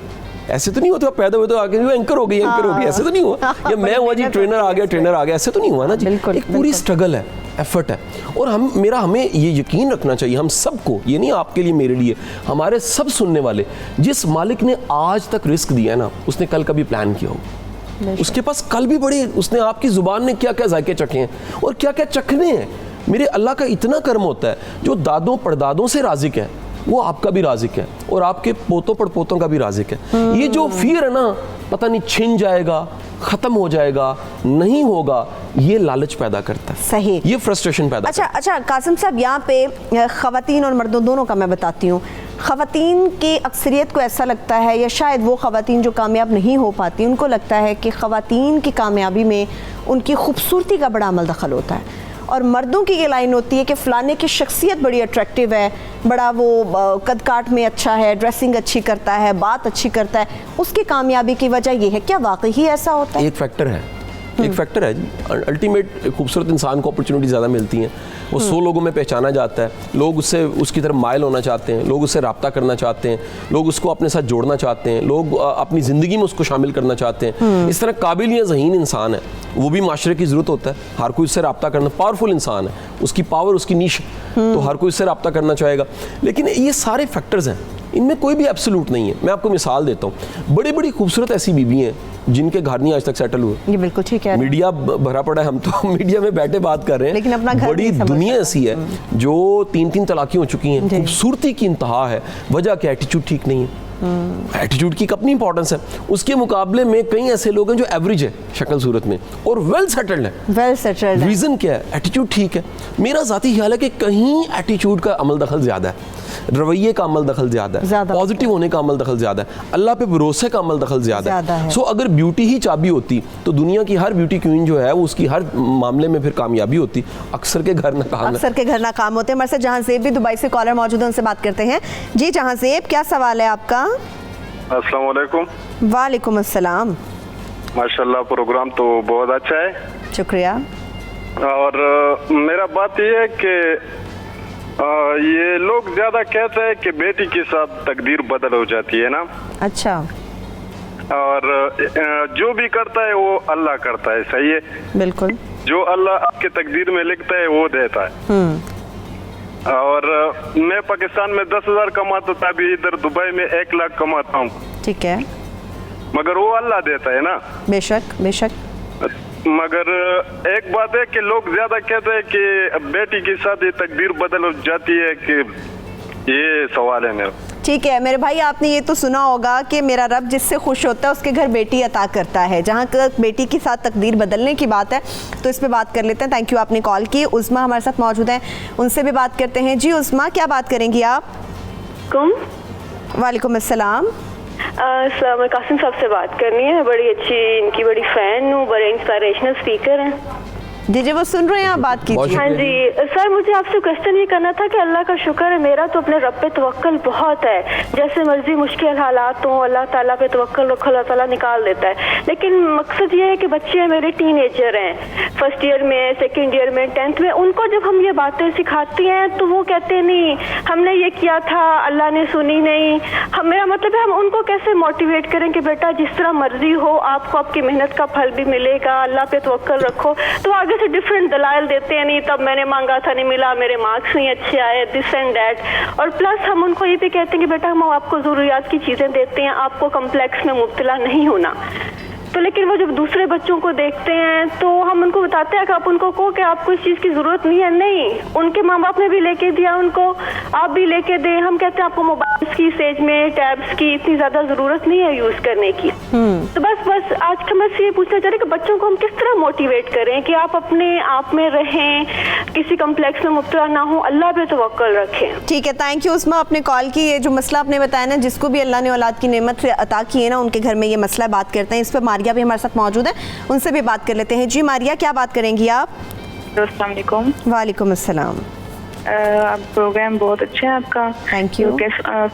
ऐसे तो नहीं होता, पैदा हुए तो आगे एंकर हो गई, ऐसे तो नहीं हुआ। या मैं हुआ जी ट्रेनर आ गया, ऐसे तो नहीं हुआ ना जी। एक पूरी स्ट्रगल है, एफर्ट है। और हमें ये यकीन रखना चाहिए, हम सबको, ये नहीं आपके लिए मेरे लिए, हमारे सब सुनने वाले, जिस मालिक ने आज तक रिस्क दिया है ना, उसने कल कभी प्लान किया हो, उसके पास कल भी बड़े, उसने आपकी जुबान ने क्या क्या जायके चखे हैं और क्या क्या चखने हैं। मेरे अल्लाह का इतना कर्म होता है, जो दादों परदादों से राज़िक है वो आपका भी राज़िक है और आपके पोतों पड़पोतों का भी राज़िक है। ये जो फियर है ना, पता नहीं छिन जाएगा, ख़त्म हो जाएगा, नहीं होगा, ये लालच पैदा करता है। सही, ये फ्रस्ट्रेशन पैदा अच्छा कासिम साहब, यहाँ पे ख़वातीन और मर्दों दोनों का मैं बताती हूँ। ख़वातीन की अक्सरियत को ऐसा लगता है, या शायद वो ख़वातीन जो कामयाब नहीं हो पाती, उनको लगता है कि ख़वातीन की कामयाबी में उनकी खूबसूरती का बड़ा अमल दखल होता है, और मर्दों की ये लाइन होती है कि फ़लाने की शख्सियत बड़ी अट्रैक्टिव है, बड़ा वो कद काट में अच्छा है, ड्रेसिंग अच्छी करता है, बात अच्छी करता है, उसकी कामयाबी की वजह ये है। क्या वाकई ही ऐसा होता है? एक फैक्टर है, एक फैक्टर है जी। अल्टीमेट खूबसूरत इंसान को अपॉर्चुनिटी ज़्यादा मिलती हैं, वो 100 लोगों में पहचाना जाता है, लोग उससे उसकी तरफ माइल होना चाहते हैं, लोग उससे रब्ता करना चाहते हैं, लोग उसको अपने साथ जोड़ना चाहते हैं, लोग अपनी ज़िंदगी में उसको शामिल करना चाहते हैं। इस तरह काबिल या ज़हीन इंसान है, वो भी माशरे की ज़रूरत होता है, हर कोई उससे रब्ता करना, पावरफुल इंसान है, उसकी पावर, उसकी नीश, तो हर कोई उससे रब्ता करना चाहेगा। लेकिन ये सारे फैक्टर्स हैं, इनमें कोई भी एब्सोल्यूट नहीं है। मैं आपको मिसाल देता हूँ, बड़ी बड़ी खूबसूरत ऐसी बीवी हैं जिनके घर नहीं आज तक सेटल हुए। ये बिल्कुल ठीक है, मीडिया भरा पड़ा है, हम तो मीडिया में बैठे बात कर रहे हैं, लेकिन अपना घर बड़ी दुनिया ऐसी है जो 3-3 तलाक़ें हो चुकी हैं, खूबसूरती की इंतहा है, वजह क्या, एटीट्यूड ठीक नहीं है। एटीट्यूड की अपनी इंपॉर्टेंस है, उसके मुकाबले में कई ऐसे लोग हैं जो एवरेज है शक्ल सूरत में और वेल सेटल्ड है। रीज़न क्या है? एटीट्यूड ठीक है। मेरा ज़ाती ख्याल है कि कहीं एटीट्यूड का अमल दखल ज़्यादा है, रवैये का अमल दखल ज़्यादा है, पॉजिटिव होने का अमल दखल ज़्यादा है, अल्लाह पे भरोसे का अमल दखल ज़्यादा है। सो अगर ब्यूटी ही चाबी होती तो दुनिया की हर ब्यूटी क्वीन जो है वो उसकी हर मामले में फिर कामयाबी होती। अक्सर के घर नाकाम होते हैं। हमारे साथ जहांज़ेब भी दुबई से कॉलर मौजूद है, उनसे बात करते हैं। जी जहांज़ेब, क्या सवाल है आपका? अस्सलाम वालेकुम। वालेकुम अस्सलाम। माशाल्लाह, प्रोग्राम तो बहुत अच्छा है, शुक्रिया। और मेरा बात ये है कि ये लोग ज्यादा कहते हैं कि बेटी के साथ तकदीर बदल हो जाती है ना। अच्छा। और जो भी करता है वो अल्लाह करता है, सही है? बिल्कुल। जो अल्लाह आपके तकदीर में लिखता है वो देता है। और मैं पाकिस्तान में 10,000 कमाता था, अभी इधर दुबई में 1 लाख कमाता हूँ। ठीक है, मगर वो अल्लाह देता है ना। बेशक। मगर एक बात है कि लोग ज्यादा कहते हैं कि बेटी के साथ ये तकदीर बदल हो जाती है, कि ये सवाल है मेरा। ठीक है मेरे भाई, आपने ये तो सुना होगा कि मेरा रब जिससे खुश होता है उसके घर बेटी अता करता है। जहाँ तक बेटी के साथ तकदीर बदलने की बात है तो इस पे बात कर लेते हैं। थैंक यू, आपने कॉल की। उस्मा हमारे साथ मौजूद हैं, उनसे भी बात करते हैं। जी उस्मा, क्या बात करेंगी आप? वालेकुम अस्सलाम। सर, मैं कासिम साहब से बात करनी है, बड़ी अच्छी इनकी बड़ी फ़ैन हूँ, बड़े इंस्पिरेशनल स्पीकर हैं। जी वो सुन रहे हैं, आप बात कीजिए। हाँ जी सर, मुझे आपसे क्वेश्चन ये करना था कि अल्लाह का शुक्र है, मेरा तो अपने रब पे तवक्कल बहुत है। जैसे मर्जी मुश्किल हालात हो, अल्लाह ताला पे तवक्कल रखो, अल्लाह ताला निकाल देता है। लेकिन मकसद ये है कि बच्चे मेरे टीनेजर हैं, 1st ईयर में, 2nd ईयर में, 10th में, उनको जब हम ये बातें सिखाती हैं तो वो कहते हैं नहीं हमने ये किया था, अल्लाह ने सुनी नहीं। मेरा मतलब है हम उनको कैसे मोटिवेट करें कि बेटा जिस तरह मर्जी हो, आपको आपकी मेहनत का फल भी मिलेगा, अल्लाह पे तवक्कल रखो। तो आगे से डिफरेंट दलाइल देते हैं, नहीं तब मैंने मांगा था नहीं मिला, मेरे मार्क्स नहीं अच्छे आए, दिस एंड दैट। और प्लस हम उनको ये भी कहते हैं कि बेटा हम आपको ज़रूरियात की चीज़ें देते हैं, आपको कम्प्लेक्स में मुब्तला नहीं होना। तो लेकिन वो जब दूसरे बच्चों को देखते हैं तो हम उनको बताते हैं कि आप उनको कहो कि आपको इस चीज़ की ज़रूरत नहीं है। नहीं, उनके माँ बाप ने भी लेके दिया उनको, आप भी लेके दें। हम कहते हैं आपको मोबाइल्स की इस एज में टैब्स की इतनी ज़्यादा ज़रूरत नहीं है यूज़ करने की। तो बस आज का मैं ये पूछना चाह रही कि बच्चों को हम किस तरह मोटिवेट करें कि आप अपने आप में रहें, किसी कम्प्लेक्स में मुब्तला ना हो, अल्लाह पे तवक्कल रखें। ठीक है, थैंक यू उस्मा आपने कॉल की। ये जो मसला आपने बताया ना, जिसको भी अल्लाह ने औलाद की नेमत से अता की है ना, उनके घर में ये मसला बात करते हैं। इस पर मारिया भी हमारे साथ मौजूद है, उनसे भी बात कर लेते हैं। जी मारिया, क्या बात करेंगी आप? अस्सलाम वालेकुम। वालेकुम अस्सलाम। आप प्रोग्राम बहुत अच्छा है आपका, थैंक यू।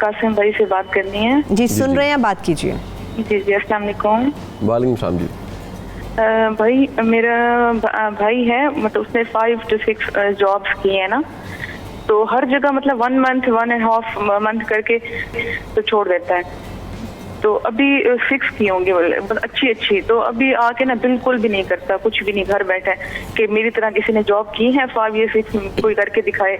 कासिम भाई से बात करनी है। जी सुन रहे हैं, बात कीजिए। जी अस्सलाम वालेकुम। वालेकुम सलाम जी। भाई मेरा भाई है, मतलब उसने 5 to 6 जॉब्स किए हैं ना, तो हर जगह मतलब 1 month 1.5 month करके तो छोड़ देता है। तो अभी 6 की होंगी अच्छी, तो अभी आके ना बिल्कुल भी नहीं करता, कुछ भी नहीं, घर बैठा है कि मेरी तरह किसी ने जॉब की है 5 years 6 कोई करके दिखाए,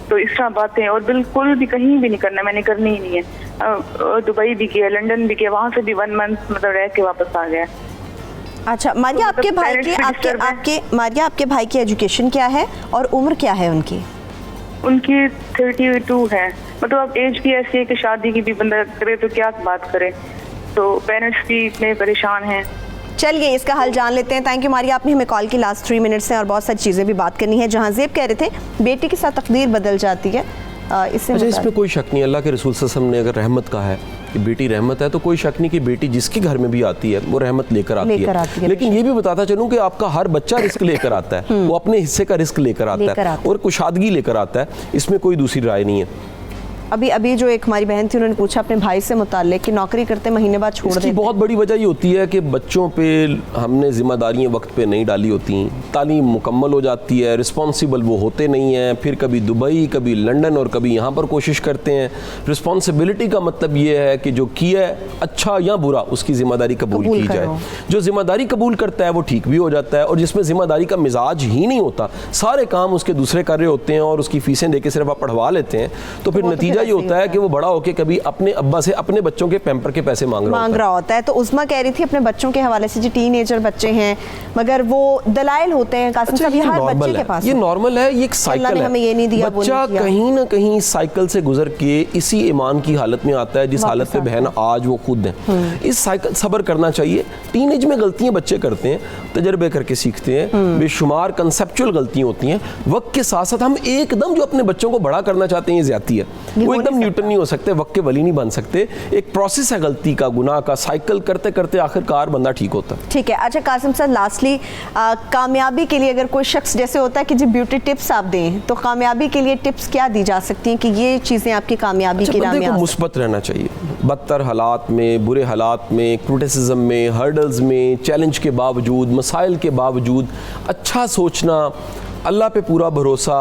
तो इस तरह बातें। और बिल्कुल भी कहीं भी नहीं करना, मैंने करनी ही नहीं है। दुबई भी किया, लंदन भी किया, वहाँ से भी 1 month मतलब रह के वापस आ गया। अच्छा मारिया, तो आपके भाई की मारिया आपके भाई की एजुकेशन क्या है और उम्र क्या है उनकी? उनकी 32 है। मतलब अब एज भी ऐसी है कि शादी की भी बंदा करे तो क्या बात करे, तो पेरेंट्स भी इतने परेशान हैं। चलिए इसका हल जान लेते हैं। थैंक यू मारिया, आपने हमें कॉल की लास्ट 3 मिनट्स से और बहुत सारी चीज़ें भी बात करनी है। जहाँ ज़ेब कह रहे थे बेटी के साथ तकदीर बदल जाती है, इससे अच्छा, इसमें कोई शक नहीं, अल्लाह के रसूल सल्लल्लाहु अलैहि वसल्लम ने अगर रहमत कहा है कि बेटी रहमत है, तो कोई शक नहीं कि बेटी जिसके घर में भी आती है वो रहमत लेकर आती है। लेकिन ये भी बताता चलूं कि आपका हर बच्चा रिस्क लेकर आता है, वो अपने हिस्से का रिस्क लेकर आता है और कुशादगी लेकर आता है, इसमें कोई दूसरी राय नहीं है। अभी जो एक हमारी बहन थी, उन्होंने पूछा अपने भाई से मुताल्लिक कि नौकरी करते महीने बाद छोड़ देते। बहुत बड़ी वजह ये होती है कि बच्चों पे हमने जिम्मेदारियां वक्त पे नहीं डाली होती, तालीम मुकम्मल हो जाती है, रिस्पॉन्सिबल वो होते नहीं हैं, फिर कभी दुबई, कभी लंदन और कभी यहाँ पर कोशिश करते हैं। रिस्पॉन्सिबिलिटी का मतलब ये है कि जो किया है अच्छा या बुरा, उसकी जिम्मेदारी कबूल की जाए। जो जिम्मेदारी कबूल करता है वो ठीक भी हो जाता है, और जिसमें जिम्मेदारी का मिजाज ही नहीं होता, सारे काम उसके दूसरे कर रहे होते हैं और उसकी फीसें दे के सिर्फ आप पढ़वा लेते हैं, तो फिर नतीजा ये होता है कि वो बड़ा होकर कभी अपने अब्बा से अपने बच्चों के पैम्पर के पैसे मांग रहा होता है। तो उस्मा कह रही थी अपने बच्चों के हवाले से, जो टीनेजर बच्चे हैं मगर वो दलाइल होते हैं, कासिम साहब ये हर बच्चे के पास, ये नॉर्मल है, ये एक साइकिल है। हमें ये नहीं दिया, बच्चा कहीं ना कहीं साइकिल से गुजर के इसी ईमान की हालत में आता है जिस हालत पे बहन आज वो खुद है। इस साइकिल सब्र करना चाहिए। टीनेज में गलतियां बच्चे करते हैं, तजर्बे करके सीखते हैं, बेशुमार कंसेप्चुअल गलतियां होती हैं। वक्त के साथ साथ हम एकदम जो अपने बच्चों को बड़ा करना चाहते हैं, ये ज्यादती है। वो एकदम न्यूटन नहीं हो सकते, वक्त के वली नहीं बन सकते। एक प्रोसेस है गलती का, गुनाह का, साइकिल करते करते आखिरकार बंदा ठीक होता है। ठीक है। अच्छा कासिम साहब, लास्टली कामयाबी के लिए अगर कोई शख्स जैसे होता है कि जी ब्यूटी टिप्स आप दें, तो कामयाबी के लिए टिप्स क्या दी जा सकती हैं कि ये चीज़ें आपकी कामयाबी की राह में आ? मुस्बत रहना चाहिए, बदतर हालात में, बुरे हालात में, क्रिटिसिज्म में, हर्डल्स में, चैलेंज के बावजूद, मसाइल के बावजूद अच्छा सोचना, अल्लाह पे पूरा भरोसा,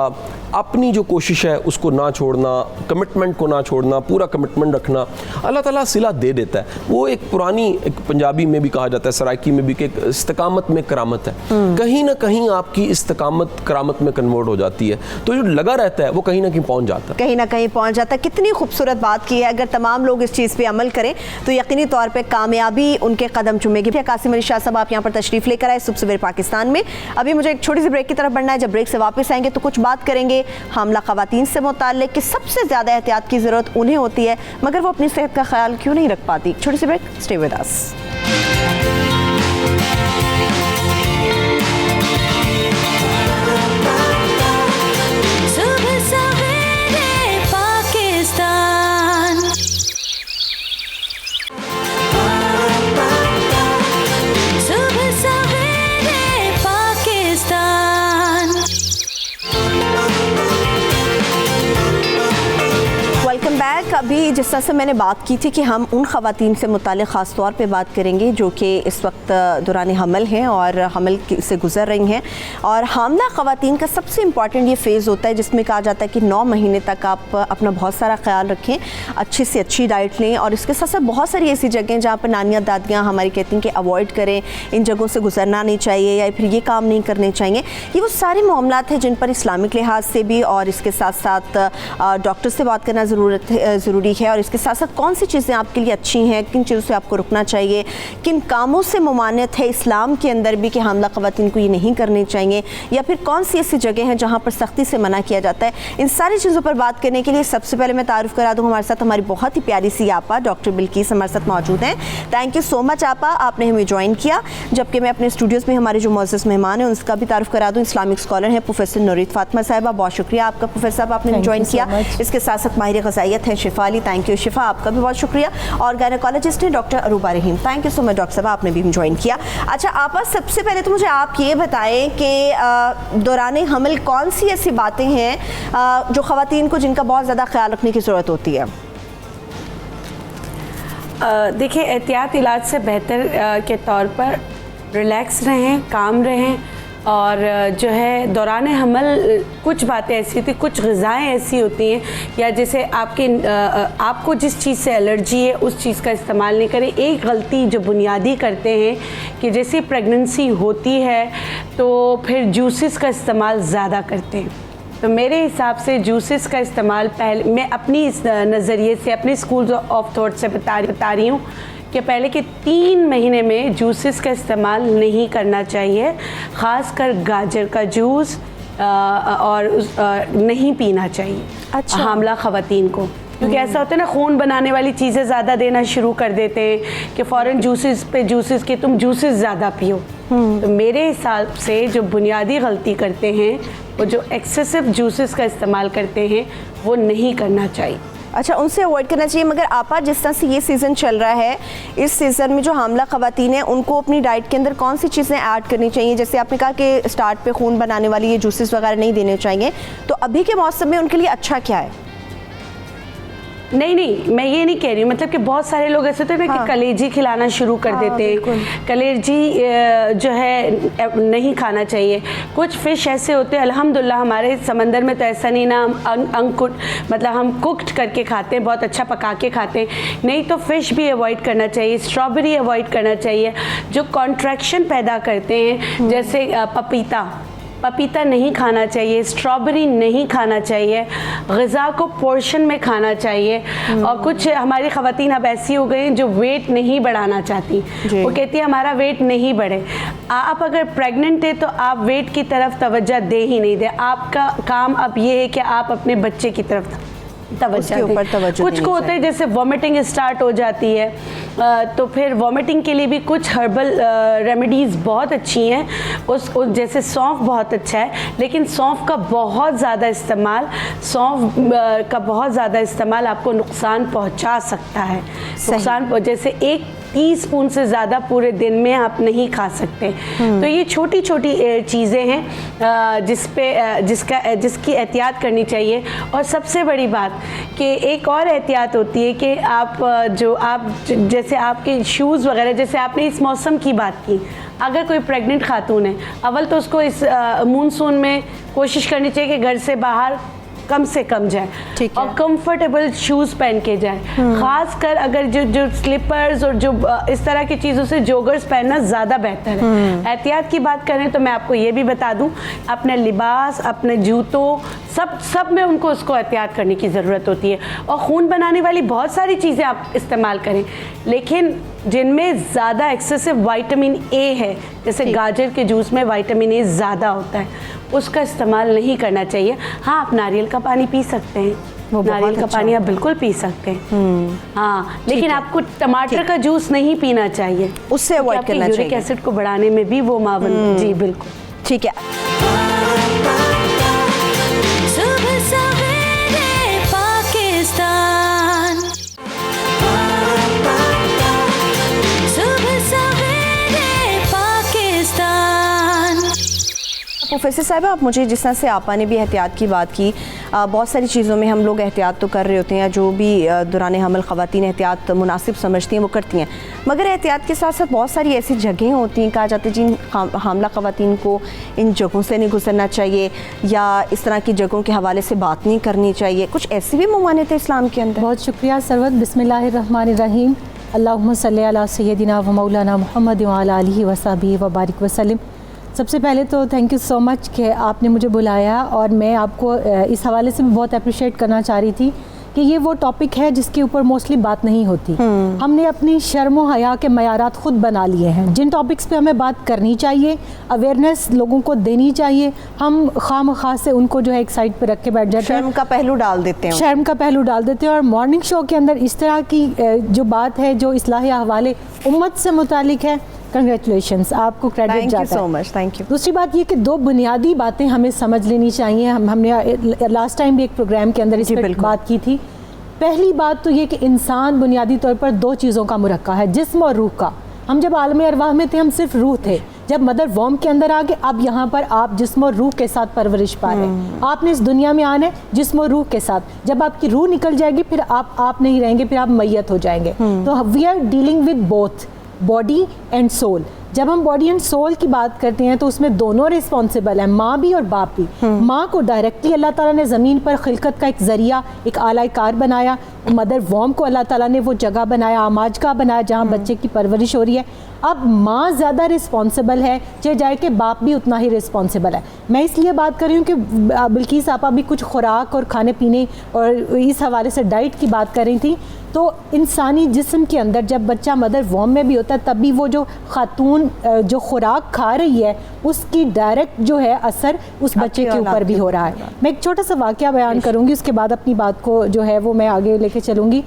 अपनी जो कोशिश है उसको ना छोड़ना, कमिटमेंट को ना छोड़ना, पूरा कमिटमेंट रखना। अल्लाह ताला सिला दे देता है। वो एक पुरानी, एक पंजाबी में भी कहा जाता है, सराइकी में भी, कि इस्तिकामत में करामत है। कहीं ना कहीं आपकी इस्तिकामत करामत में कन्वर्ट हो जाती है, तो जो लगा रहता है वो कहीं ना कहीं पहुंच जाता है, कहीं ना कहीं पहुंच जाता है। कितनी खूबसूरत बात की है। अगर तमाम लोग इस चीज़ पे अमल करें तो यकीनी तौर पे कामयाबी उनके कदम चूमेगी। कासिम अली शाह साहब, आप यहाँ पर तशरीफ़ लेकर आए सुबह सवेरे पाकिस्तान में। अभी मुझे एक छोटी सी ब्रेक की तरफ बढ़ना है। जब ब्रेक से वापस आएंगे तो कुछ बात करेंगे हामला ख़वातीन से मुताल्लिक कि सबसे ज़्यादा एहतियात की ज़रूरत उन्हें होती है, मगर वो अपनी सेहत का ख्याल क्यों नहीं रख पाती। छोटी सी ब्रेक, स्टे विद अस। नायक, अभी जिस तरह से मैंने बात की थी कि हम उन ख़वातीन से मुताल्लिक़ ख़ास तौर पे बात करेंगे जो कि इस वक्त दौरान हमल हैं और हमल से गुज़र रही हैं, और हामला ख़वातीन का सबसे इम्पॉर्टेंट ये फ़ेज़ होता है जिसमें कहा जाता है कि 9 महीने तक आप अपना बहुत सारा ख्याल रखें, अच्छी से अच्छी डाइट लें, और इसके साथ साथ बहुत सारी ऐसी जगह जहाँ पर नानियाँ दादियाँ हमारी कहती हैं कि अवॉइड करें, इन जगहों से गुजरना नहीं चाहिए या फिर ये काम नहीं करने चाहिए। ये वो सारे मामलात हैं जिन पर इस्लामिक लिहाज से भी और इसके साथ साथ डॉक्टर से बात करना ज़रूरी है, और इसके साथ साथ कौन सी चीज़ें आपके लिए अच्छी हैं, किन चीज़ों से आपको रुकना चाहिए, किन कामों से ममानियत है इस्लाम के अंदर भी कि हामला ख़वातीन को ये नहीं करनी चाहिए, या फिर कौन सी ऐसी जगह हैं जहाँ पर सख्ती से मना किया जाता है। इन सारी चीज़ों पर बात करने के लिए सबसे पहले मैं तारुफ़ करा दूँ, हमारे साथ हमारी बहुत ही प्यारी सी आपा डॉक्टर बिल्किस हमारे साथ मौजूद हैं। थैंक यू सो मच आपा, आपने हमें ज्वाइन किया। जबकि मैं अपने स्टूडियोज़ में हमारे जो मुअज़्ज़ज़ मेहमान हैं उनका भी तारुफ़ करा दूँ, इस्लामिक स्कॉलर हैं प्रोफेसर नूरीत फ़ातिमा साहिबा, बहुत शुक्रिया आपका प्रोफेसर साहब, आपने ज्वाइन किया। इसके साथ साथ माहिर ग़ज़ाइयत हैं शिफ़ा अली, थैंक यू शिफ़ा, आपका भी बहुत शुक्रिया, और गायनेकोलॉजिस्ट हैं doctor Aruba Rahim, thank you so much doctor साहब, आपने भी ज्वाइन किया। अच्छा आपा, सबसे पहले तो मुझे आप ये बताएं कि दौरान हमल कौन सी ऐसी बातें हैं जो ख़वातीन को जिनका बहुत ज़्यादा ख्याल रखने की ज़रूरत होती है? देखिए, एहतियात इलाज से बेहतर के तौर पर रिलैक्स रहें, काम रहें, और जो है दौरान हमल कुछ बातें ऐसी होती, कुछ ग़िज़ाएँ ऐसी होती हैं, या जैसे आपको जिस चीज़ से एलर्जी है उस चीज़ का इस्तेमाल नहीं करें। एक गलती जो बुनियादी करते हैं कि जैसे प्रेगनेंसी होती है तो फिर जूसेस का इस्तेमाल ज़्यादा करते हैं। तो मेरे हिसाब से जूसेस का इस्तेमाल पहले, मैं अपनी इस नज़रिए से, अपनी स्कूल ऑफ थॉट से बता रही हूँ कि पहले के 3 महीने में जूसेस का इस्तेमाल नहीं करना चाहिए, ख़ासकर गाजर का जूस और नहीं पीना चाहिए। अच्छा। हामला ख़वातीन को, क्योंकि ऐसा होता है ना, खून बनाने वाली चीज़ें ज़्यादा देना शुरू कर देते हैं कि फ़ौरन जूसेस पे जूसेस के तुम जूसेस ज़्यादा पियो। तो मेरे हिसाब से जो बुनियादी गलती करते हैं वो जो एक्सेसिव जूसेस का इस्तेमाल करते हैं वो नहीं करना चाहिए। अच्छा, उनसे अवॉइड करना चाहिए। मगर आपा, जिस तरह से ये सीज़न चल रहा है, इस सीज़न में जो हामला ख़वातीन हैं उनको अपनी डाइट के अंदर कौन सी चीज़ें ऐड करनी चाहिए? जैसे आपने कहा कि स्टार्ट पे खून बनाने वाली ये जूसेस वगैरह नहीं देने चाहिए, तो अभी के मौसम में उनके लिए अच्छा क्या है? नहीं, मैं ये नहीं कह रही हूँ, मतलब कि बहुत सारे लोग ऐसे होते हैं ना कि कलेजी खिलाना शुरू कर देते हैं। कलेजी जो है नहीं खाना चाहिए। कुछ फ़िश ऐसे होते हैं, अल्हम्दुलिल्लाह हमारे समंदर में तो ऐसा नहीं ना, हम मतलब हम कुक्ड करके खाते हैं, बहुत अच्छा पका के खाते हैं। नहीं तो फ़िश भी अवॉइड करना चाहिए, स्ट्रॉबेरी अवॉइड करना चाहिए जो कॉन्ट्रैक्शन पैदा करते हैं, जैसे पपीता नहीं खाना चाहिए, स्ट्रॉबेरी नहीं खाना चाहिए, ग़िज़ा को पोर्शन में खाना चाहिए। और कुछ हमारी ख़वातीन अब ऐसी हो गई जो वेट नहीं बढ़ाना चाहती, वो कहती है हमारा वेट नहीं बढ़े। आप अगर प्रेग्नेंट है तो आप वेट की तरफ तवज्जो दे ही नहीं दे, आपका काम अब ये है कि आप अपने बच्चे की तरफ तवज्जो। कुछ को होता है जैसे वॉमिटिंग स्टार्ट हो जाती है, तो फिर वॉमिटिंग के लिए भी कुछ हर्बल रेमेडीज़ बहुत अच्छी हैं। जैसे सौंफ बहुत अच्छा है, लेकिन सौंफ का बहुत ज़्यादा इस्तेमाल आपको नुकसान पहुंचा सकता है। जैसे 1 टीस्पून से ज़्यादा पूरे दिन में आप नहीं खा सकते। तो ये छोटी छोटी चीज़ें हैं जिसकी एहतियात करनी चाहिए। और सबसे बड़ी बात कि एक और एहतियात होती है कि आप जैसे आपके शूज़ वगैरह, जैसे आपने इस मौसम की बात की, अगर कोई प्रेग्नेंट खातून है, अव्वल तो उसको इस मानसून में कोशिश करनी चाहिए कि घर से बाहर कम से कम जाए और कंफर्टेबल शूज़ पहन के जाए। खासकर अगर जो स्लीपर्स और जो इस तरह की चीज़ों से जोगर्स पहनना ज़्यादा बेहतर है। एहतियात की बात करें तो मैं आपको ये भी बता दूं, अपने लिबास, अपने जूतों, सब में उनको उसको एहतियात करने की ज़रूरत होती है। और खून बनाने वाली बहुत सारी चीज़ें आप इस्तेमाल करें, लेकिन जिनमें ज़्यादा एक्सेसिव विटामिन ए है, जैसे गाजर के जूस में विटामिन ए ज़्यादा होता है, उसका इस्तेमाल नहीं करना चाहिए। हाँ, आप नारियल का पानी पी सकते हैं, नारियल का पानी आप बिल्कुल पी सकते हैं। हाँ, लेकिन आपको टमाटर का जूस नहीं पीना चाहिए, उससे अवॉइड करना चाहिए। यूरिक एसिड को बढ़ाने में भी वो मावन। जी बिल्कुल ठीक है। प्रोफेसर साहिबा, आप मुझे जिस तरह से आपा ने भी एहतियात की बात की, बहुत सारी चीज़ों में हम लोग एहतियात तो कर रहे होते हैं, जो भी दौरान हमल ख़वातीन एहतियात मुनासिब समझती हैं वो करती हैं, मगर एहतियात के साथ साथ बहुत सारी ऐसी जगहें होती हैं, कहा जाता है जिन हामला ख़वातीन को इन जगहों से नहीं गुजरना चाहिए या इस तरह की जगहों के हवाले से बात नहीं करनी चाहिए, कुछ ऐसी भी ममानियत है इस्लाम के अंदर? बहुत शुक्रिया सरवत। बिस्मिल्लाहिर्रहमानिर्रहीम। अल्लाहुम्मा सल्ली अला सय्यदिना व मौलाना मुहम्मद व अला आलिहि व सहबिहि व बारिक वसल्लम। सबसे पहले तो थैंक यू सो मच कि आपने मुझे बुलाया, और मैं आपको इस हवाले से भी बहुत अप्रिशिएट करना चाह रही थी कि ये वो टॉपिक है जिसके ऊपर मोस्टली बात नहीं होती। हमने अपनी शर्म व हया के मयारात ख़ुद बना लिए हैं। जिन टॉपिक्स पे हमें बात करनी चाहिए, अवेयरनेस लोगों को देनी चाहिए, हम खामखा से उनको जो है एक साइड पे रख के बैठ जाते हैं, शर्म का पहलू डाल देते हैं, शर्म का पहलू डाल देते हैं। और मॉर्निंग शो के अंदर इस तरह की जो बात है जो इस्लाह अहवाल उम्मत से मुतालिक है, कंग्रेचुलेशंस, आपको क्रेडिट जाता है। Thank you so much, thank you. दूसरी बात ये कि दो बुनियादी बातें हमें समझ लेनी चाहिए। हमने लास्ट टाइम भी एक प्रोग्राम के अंदर इस पर बात की थी। पहली बात तो ये कि इंसान बुनियादी तौर पर दो चीज़ों का मुरक्का है, जिस्म और रूह का। हम जब आलम अरवाह में थे हम सिर्फ रूह थे, जब मदर वॉम के अंदर आ गए अब यहाँ पर आप जिस्म और रूह के साथ परवरिश पा रहे हैं। आपने इस दुनिया में आना है जिस्म और रूह के साथ। जब आपकी रूह निकल जाएगी फिर आप नहीं रहेंगे, फिर आप मैयत हो जाएंगे। तो we are dealing with both body and soul. जब हम बॉडी एंड सोल की बात करते हैं तो उसमें दोनों रिस्पॉन्सिबल हैं, माँ भी और बाप भी। माँ को डायरेक्टली अल्लाह ताला ने ज़मीन पर खिलकत का एक ज़रिया, एक आला कार बनाया। मदर वॉम को अल्लाह ताला ने वो जगह बनाया, आमाजगा बनाया जहाँ बच्चे की परवरिश हो रही है। अब माँ ज़्यादा रिस्पॉन्सिबल है, चाहे जाए कि बाप भी उतना ही रिस्पॉन्सिबल है। मैं इसलिए बात कर रही हूँ कि बिल्किस आपा भी कुछ खुराक और खाने पीने और इस हवाले से डाइट की बात कर रही थी। तो इंसानी जिस्म के अंदर जब बच्चा मदर वॉम में भी होता है तब भी वो जो खातून जो खुराक खा रही है उसकी डायरेक्ट जो है असर उस बच्चे के ऊपर भी हो रहा है। मैं एक छोटा सा वाक़या बयान करूँगी, उसके बाद अपनी बात को जो है वो मैं आगे लेके चलूँगी।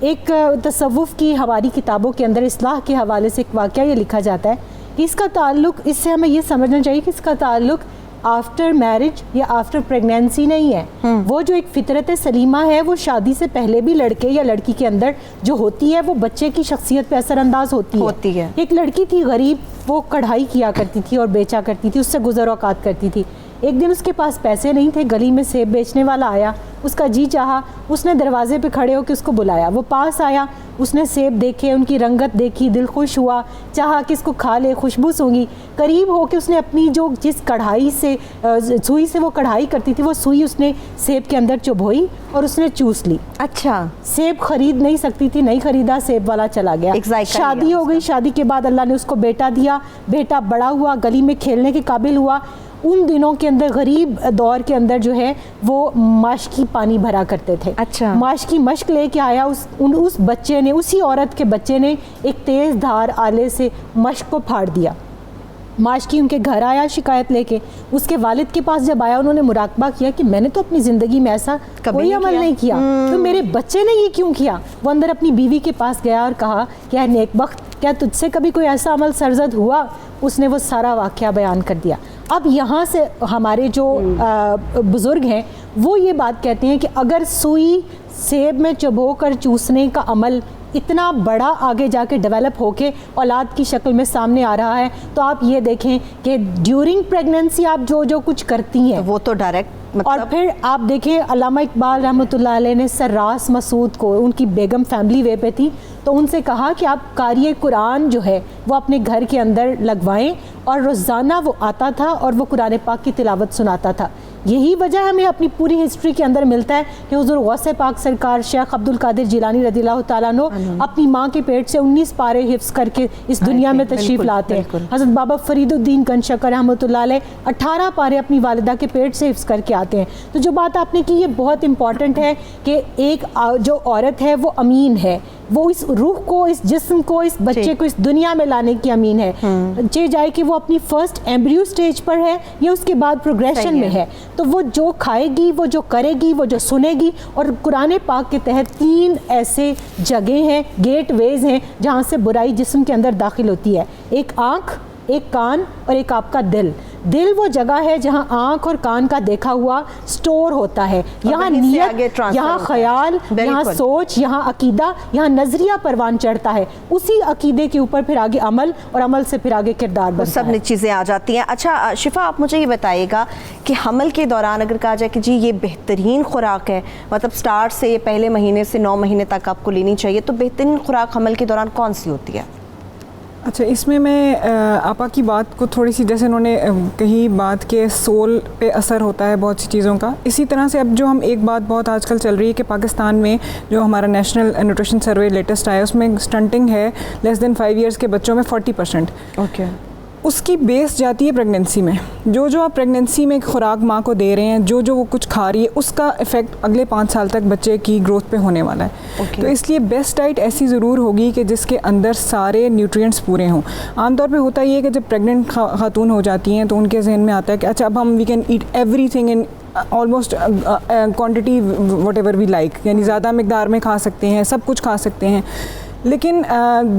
एक तसव्वुफ़ की हमारी किताबों के अंदर इस्लाह के हवाले से एक वाक़या ये लिखा जाता है कि इसका ताल्लुक़, इससे हमें ये समझना चाहिए कि इसका ताल्लुक़ आफ्टर मैरिज या आफ्टर प्रेगनेंसी नहीं है। वो जो एक फितरत सलीमा है वो शादी से पहले भी लड़के या लड़की के अंदर जो होती है वो बच्चे की शख्सियत पे असरअंदाज होती है। एक लड़की थी गरीब, वो कढ़ाई किया करती थी और बेचा करती थी, उससे गुज़र औक़ात करती थी। एक दिन उसके पास पैसे नहीं थे, गली में सेब बेचने वाला आया, उसका जी चाहा, उसने दरवाजे पे खड़े होकर उसको बुलाया। वो पास आया, उसने सेब देखे, उनकी रंगत देखी, दिल खुश हुआ, चाहा कि इसको खा ले, खुशबू सूंघी। करीब होकर उसने अपनी जो जिस कढ़ाई से सुई से वो कढ़ाई करती थी वो सुई उसने सेब के अंदर चुभोई और उसने चूस ली। अच्छा, सेब खरीद नहीं सकती थी, नहीं खरीदा, सेब वाला चला गया। शादी हो गई, शादी के बाद अल्लाह ने उसको बेटा दिया, बेटा बड़ा हुआ, गली में खेलने के काबिल हुआ। उन दिनों के अंदर गरीब दौर के अंदर जो है वो माशकी पानी भरा करते थे। अच्छा, माशकी मश्क लेके आया उस बच्चे ने, उसी औरत के बच्चे ने एक तेज़ धार आले से मश्क को फाड़ दिया। माशकी उनके घर आया शिकायत लेके, उसके वालिद के पास जब आया उन्होंने मुराकबा किया कि मैंने तो अपनी ज़िंदगी में ऐसा कोई अमल नहीं किया, तो मेरे बच्चे ने ये क्यों किया। वो अंदर अपनी बीवी के पास गया और कहा क्या नेकबख्त, क्या तुझसे कभी कोई ऐसा अमल सरजद हुआ। उसने वो सारा वाक़या बयान कर दिया। अब यहाँ से हमारे जो बुज़ुर्ग हैं वो ये बात कहते हैं कि अगर सुई सेब में चबो कर चूसने का अमल इतना बड़ा आगे जाके डेवलप होके औलाद की शक्ल में सामने आ रहा है, तो आप ये देखें कि ड्यूरिंग प्रेगनेंसी आप जो कुछ करती हैं वो तो डायरेक्ट और फिर आप देखें अल्लामा इकबाल रहमतुल्लाह अलैह ने सर्रास मसूद को, उनकी बेगम फैमिली वे पे थी, तो उनसे कहा कि आप कारी कुरान जो है वो अपने घर के अंदर लगवाएं, और रोज़ाना वो आता था और वो कुरान पाक की तिलावत सुनाता था। यही वजह हमें अपनी पूरी हिस्ट्री के अंदर मिलता है कि हुज़ूर गौसे पाक सरकार शेख अब्दुल कादिर जिलानी रज़ियल्लाहु ताला अन्हु अपनी माँ के पेट से 19 पारे हिफ्ज़ करके इस दुनिया में तशरीफ़ लाते हैं। हज़रत बाबा फरीदुद्दीन गंजशकर रहमतुल्लाह अलैह 18 पारे अपनी वालिदा के पेट से हिफ्ज़ करके आते हैं। तो जो बात आपने की ये बहुत इंपॉर्टेंट है कि एक जो औरत है वो अमीन है, वो इस रूह को, इस जिस्म को, इस बच्चे को इस दुनिया में लाने की अमीन है। चाहे जाए कि वो अपनी फर्स्ट एम्ब्रियो स्टेज पर है या उसके बाद प्रोग्रेशन में है, तो वो जो खाएगी, वो जो करेगी, वो जो सुनेगी। और कुरान पाक के तहत 3 ऐसे जगह हैं, गेटवेज हैं जहाँ से बुराई जिस्म के अंदर दाखिल होती है। एक आँख, एक कान और एक आपका दिल। दिल वो जगह है जहाँ आँख और कान का देखा हुआ स्टोर होता है। यहाँ नियत, यहाँ ख्याल, यहाँ सोच, यहाँ अकीदा, यहाँ नजरिया परवान चढ़ता है। उसी अकीदे के ऊपर फिर आगे अमल, और अमल से फिर आगे किरदार बनता सब है। चीज़ें आ जाती हैं। अच्छा शिफा, आप मुझे ये बताइएगा कि हमल के दौरान अगर कहा जाए कि जी ये बेहतरीन खुराक है, मतलब स्टार्ट से पहले महीने से 9 महीने तक आपको लेनी चाहिए, तो बेहतरीन खुराक हमल के दौरान कौन सी होती है? अच्छा, इसमें मैं आपा की बात को थोड़ी सी, जैसे उन्होंने कही बात के सोल पे असर होता है बहुत सी चीज़ों का, इसी तरह से अब जो हम एक बात बहुत आजकल चल रही है कि पाकिस्तान में जो हमारा नेशनल न्यूट्रिशन सर्वे लेटेस्ट आया उसमें स्टंटिंग है लेस देन 5 ईयर्स के बच्चों में 40%। ओके। उसकी बेस जाती है प्रेगनेंसी में। जो आप प्रेगनेंसी में खुराक माँ को दे रहे हैं, जो वो कुछ खा रही है, उसका इफ़ेक्ट अगले 5 साल तक बच्चे की ग्रोथ पे होने वाला है। तो इसलिए बेस्ट डाइट ऐसी ज़रूर होगी कि जिसके अंदर सारे न्यूट्रिएंट्स पूरे हों। आमतौर पे होता ये है कि जब प्रेग्नेंट खातून हो जाती हैं तो उनके जहन में आता है कि अच्छा अब हम we can eat everything in almost quantity whatever we like, यानी ज़्यादा मकदार में खा सकते हैं, सब कुछ खा सकते हैं। लेकिन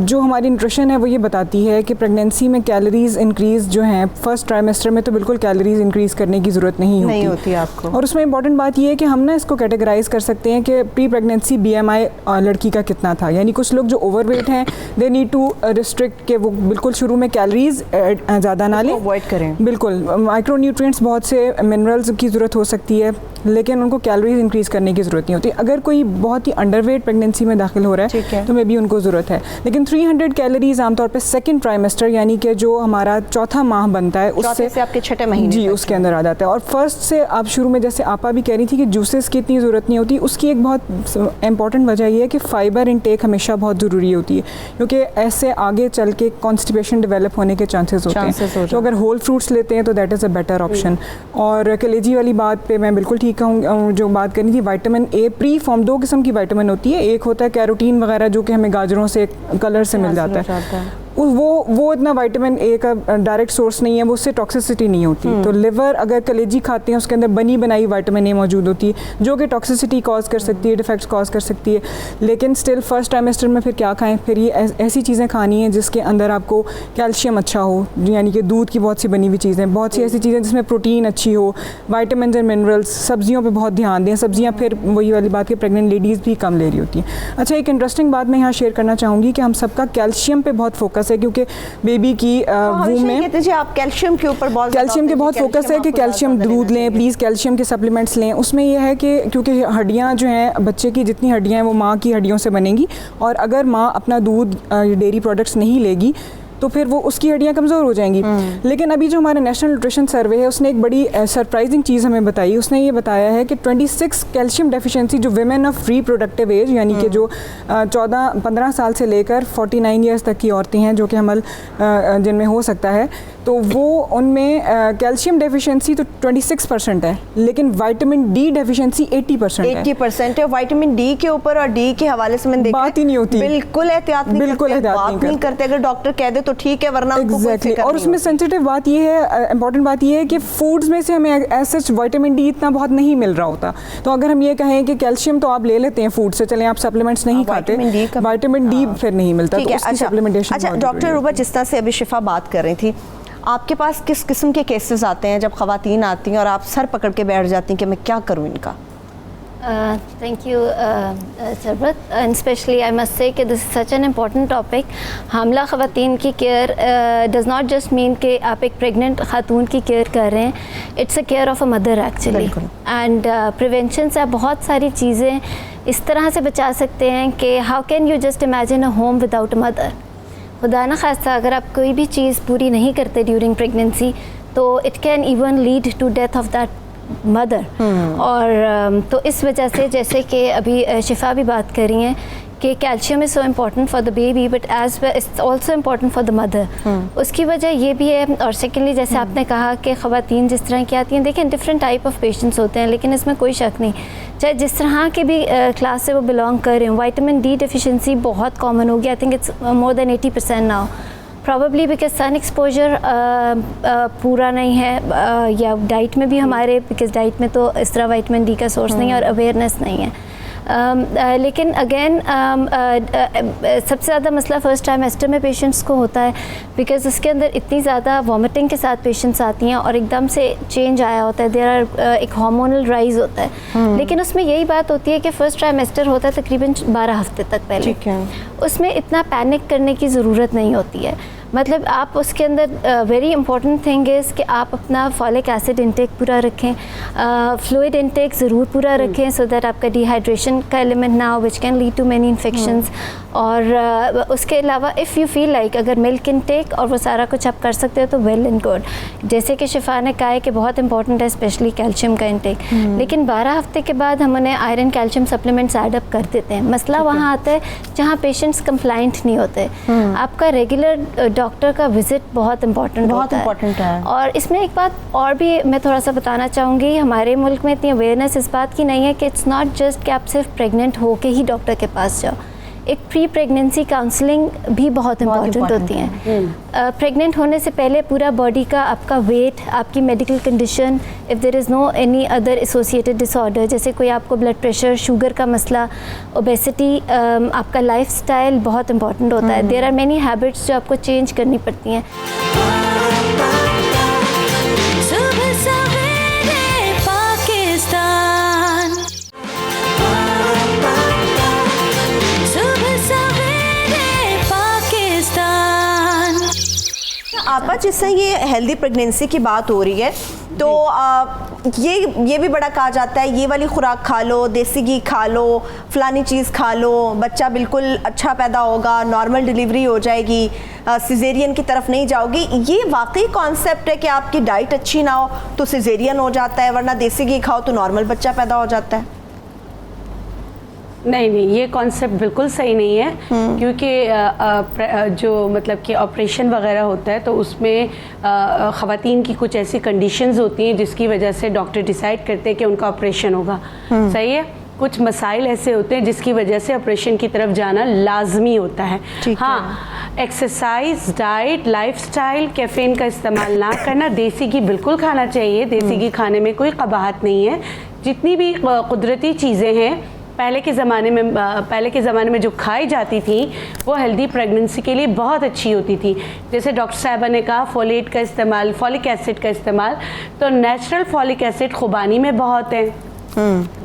जो हमारी न्यूट्रिशन है वो ये बताती है कि प्रेगनेंसी में कैलोरीज़ इंक्रीज़ जो हैं फर्स्ट ट्राइमेस्टर में तो बिल्कुल कैलोरीज़ इंक्रीज़ करने की ज़रूरत नहीं होती आपको। और उसमें इंपॉर्टेंट बात ये है कि हम ना इसको कैटेगराइज कर सकते हैं कि प्री प्रेगनेंसी BMI लड़की का कितना था। यानी कुछ लोग जो ओवरवेट हैं दे नीड टू रिस्ट्रिक्ट के वो बिल्कुल शुरू में कैलोरीज ज़्यादा ना लें, अवॉइड करें। बिल्कुल माइक्रो न्यूट्रिएंट्स बहुत से मिनरल्स की ज़रूरत हो सकती है, लेकिन उनको कैलोरीज इंक्रीज़ करने की ज़रूरत नहीं होती। अगर कोई बहुत ही अंडरवेट प्रेगनेंसी में दाखिल हो रहा है तो मे बी उनको ज़रूरत है। लेकिन 300 कैलोरीज आमतौर पे सेकंड ट्राइमेस्टर यानी कि जो हमारा चौथा माह बनता है उससे से आपके 6ठे महीने जी उसके अंदर आ जाता है। और फर्स्ट से आप शुरू में, जैसे आपा भी कह रही थी कि जूसेस की इतनी ज़रूरत नहीं होती, उसकी एक बहुत इंपॉर्टेंट वजह यह है कि फ़ाइबर इंटेक हमेशा बहुत ज़रूरी होती है, क्योंकि ऐसे आगे चल के कॉन्स्टिपेशन डेवलप होने के चांसेस होते हैं। तो अगर होल फ्रूट्स लेते हैं तो that is a better option. और कलेजी वाली बात पे मैं बिल्कुल ठीक कहूँ, जो बात करनी थी विटामिन ए प्री फॉर्म 2 किस्म की विटामिन होती है। एक होता है कैरोटीन वगैरह जो कि हमें गाजरों से कलर से मिल जाता है, वो इतना विटामिन ए का डायरेक्ट सोर्स नहीं है, वो उससे टॉक्सिसिटी नहीं होती। तो लिवर अगर कलेजी खाते हैं उसके अंदर बनी बनाई विटामिन ए मौजूद होती है जो कि टॉक्सिसिटी कॉज कर सकती है, डिफेक्ट्स कॉज कर सकती है। लेकिन स्टिल फर्स्ट ट्राइमेस्टर में फिर क्या खाएं, फिर ये ऐसी चीज़ें खानी हैं जिसके अंदर आपको कैल्शियम अच्छा हो, यानी कि दूध की बहुत सी बनी हुई चीज़ें, बहुत सी ऐसी चीज़ें जिसमें प्रोटीन अच्छी हो, विटामिन एंड मिनरल्स। सब्जियों पर बहुत ध्यान दें, सब्जियाँ फिर वही वाली बात कि प्रेग्नेंट लेडीज़ भी कम ले रही होती हैं। अच्छा, एक इंटरेस्टिंग बात मैं यहाँ शेयर करना चाहूँगी कि हम सबका कैल्शियम पे बहुत फोकस है, क्योंकि बेबी की वूम में आप कैल्शियम के ऊपर कैल्शियम के बहुत फोकस है कि कैल्शियम दूध लें, प्लीज़ कैल्शियम के सप्लीमेंट्स लें। उसमें यह है कि क्योंकि हड्डियाँ जो हैं बच्चे की जितनी हड्डियाँ हैं वो माँ की हड्डियों से बनेंगी, और अगर माँ अपना दूध डेयरी प्रोडक्ट्स नहीं लेगी तो फिर वो उसकी हड्डियाँ कमज़ोर हो जाएंगी। लेकिन अभी जो हमारा नेशनल न्यूट्रिशन सर्वे है उसने एक बड़ी सरप्राइजिंग चीज़ हमें बताई। उसने ये बताया है कि 26 कैल्शियम डेफिशिएंसी जो विमेन ऑफ रिप्रोडक्टिव एज यानी कि जो 14-15 साल से लेकर 49 ईयर्स तक की औरतें हैं जो कि हमल जिनमें हो सकता है, तो वो उनमें कैल्शियम डेफिशिएंसी तो 26% है, लेकिन विटामिन डी डेफिशिएंसी 80% है। 80% है। विटामिन डी के ऊपर और डी के हवाले से मैंने देखा बात ही नहीं होती, बिल्कुल एहतियात नहीं करते। अगर डॉक्टर कह दे तो ठीक है, वरना एग्जैक्टली। और उसमें सेंसिटिव बात ये है, इंपॉर्टेंट बात ये है कि फूड्स में से हमें ऐसे विटामिन डी इतना बहुत नहीं मिल रहा होता। तो अगर हम ये कहें कि कैल्शियम तो आप ले लेते हैं फूड से, चलें आप सप्लीमेंट्स नहीं खाते, विटामिन डी फिर नहीं मिलता, तो उसकी सप्लीमेंटेशन। अच्छा डॉक्टर रूबा, जिस तरह से अभी शिफा बात कर रही थी, आपके पास किस किस्म के केसेस आते हैं जब ख़वातीन आती हैं और आप सर पकड़ के बैठ जाती हैं कि मैं क्या करूं इनका? Thank you, Sarbat, and especially I must say that this is such an important topic. हामला ख़वातीन की care does not just mean कि आप एक प्रेग्नेंट खातून की केयर कर रहे हैं, it's a care of a mother actually. And prevention से आप बहुत सारी चीज़ें इस तरह से बचा सकते हैं कि how can you just imagine a home without a mother? खुदा न खास्ता अगर आप कोई भी चीज़ पूरी नहीं करते ड्यूरिंग प्रेगनेंसी तो it can even lead to death of that mother. और तो इस वजह से जैसे कि अभी शिफा भी बात कर रही हैं कि calcium is so important for the baby but as well it's also important for the mother. उसकी वजह ये भी है। और सेकेंडली जैसे आपने कहा कि ख़वातीन जिस तरह की आती हैं, देखें डिफरेंट टाइप ऑफ पेशेंट्स होते हैं, लेकिन इसमें कोई शक नहीं, चाहे जिस तरह के भी क्लास से वो बिलोंग कर रहे हैं, विटामिन डी डेफिशिएंसी बहुत कॉमन होगी। I think it's more than 80% now, probably because sun exposure पूरा नहीं है, या डाइट में भी हमारे, बिकॉज डाइट में तो इस तरह विटामिन डी का सोर्स नहीं है और अवेयरनेस नहीं है। लेकिन अगेन सबसे ज़्यादा मसला फर्स्ट ट्राइमेस्टर में पेशेंट्स को होता है, बिकॉज उसके अंदर इतनी ज़्यादा वॉमिटिंग के साथ पेशेंट्स आती हैं और एकदम से चेंज आया होता है, देयर आर एक हार्मोनल राइज होता है। लेकिन उसमें यही बात होती है कि फर्स्ट ट्राइमेस्टर होता है तकरीबन 12 हफ्ते तक पहले। ठीक है। उसमें इतना पैनिक करने की ज़रूरत नहीं होती है। मतलब आप उसके अंदर वेरी इंपॉर्टेंट थिंग इज़ कि आप अपना फॉलिक एसिड इंटेक पूरा रखें, फ्लूइड इंटेक ज़रूर पूरा रखें, सो दैट आपका डिहाइड्रेशन का एलिमेंट ना हो which can lead to many infections. और उसके अलावा इफ़ यू फील लाइक अगर मिल्क इंटेक और वो सारा कुछ आप कर सकते हो तो वेल एंड गुड। जैसे कि शिफा ने कहा है कि बहुत इंपॉर्टेंट है स्पेशली कैल्शियम का इंटेक, लेकिन 12 हफ्ते के बाद हम उन्हें iron calcium supplements add up कर देते हैं। मसला वहाँ आता है जहाँ पेशेंट्स कंप्लाइंट नहीं होते। आपका रेगुलर डॉक्टर का विजिट बहुत इंपॉर्टेंट है। और इसमें एक बात और भी मैं थोड़ा सा बताना चाहूँगी, हमारे मुल्क में इतनी अवेयरनेस इस बात की नहीं है कि इट्स नॉट जस्ट कि आप सिर्फ प्रेग्नेंट हो के ही डॉक्टर के पास जाओ। एक प्री प्रेगनेंसी काउंसलिंग भी बहुत इम्पॉर्टेंट होती है। प्रेग्नेंट होने से पहले पूरा बॉडी का आपका वेट, आपकी medical condition, if there is no any other associated disorder, जैसे कोई आपको ब्लड प्रेशर, शुगर का मसला, ओबेसिटी, आपका लाइफस्टाइल बहुत इंपॉर्टेंट होता है। देयर आर मेनी हैबिट्स जो आपको चेंज करनी पड़ती हैं। आपा, जिससे ये हेल्दी प्रेगनेंसी की बात हो रही है तो ये भी बड़ा कहा जाता है ये वाली खुराक खा लो, देसी घी खा लो, फलानी चीज़ खा लो, बच्चा बिल्कुल अच्छा पैदा होगा, नॉर्मल डिलीवरी हो जाएगी, सिजेरियन की तरफ नहीं जाओगी। ये वाकई कॉन्सेप्ट है कि आपकी डाइट अच्छी ना हो तो सिजेरियन हो जाता है, वरना देसी घी खाओ तो नॉर्मल बच्चा पैदा हो जाता है? नहीं, ये कॉन्सेप्ट बिल्कुल सही नहीं है, क्योंकि जो मतलब कि ऑपरेशन वगैरह होता है तो उसमें ख़वातीन की कुछ ऐसी कंडीशंस होती हैं जिसकी वजह से डॉक्टर डिसाइड करते हैं कि उनका ऑपरेशन होगा। सही है। कुछ मसाइल ऐसे होते हैं जिसकी वजह से ऑपरेशन की तरफ जाना लाजमी होता है। हाँ, एक्सरसाइज, डाइट, लाइफस्टाइल, कैफ़ीन का इस्तेमाल ना करना, देसी घी बिल्कुल खाना चाहिए। देसी घी खाने में कोई कबाहत नहीं है। जितनी भी कुदरती चीज़ें हैं पहले के ज़माने में जो खाई जाती थी वो हेल्दी प्रेगनेंसी के लिए बहुत अच्छी होती थी। जैसे डॉक्टर साहबा ने कहा फोलेट का इस्तेमाल, फॉलिक एसिड का इस्तेमाल, तो नेचुरल फॉलिक एसिड खुबानी में बहुत है।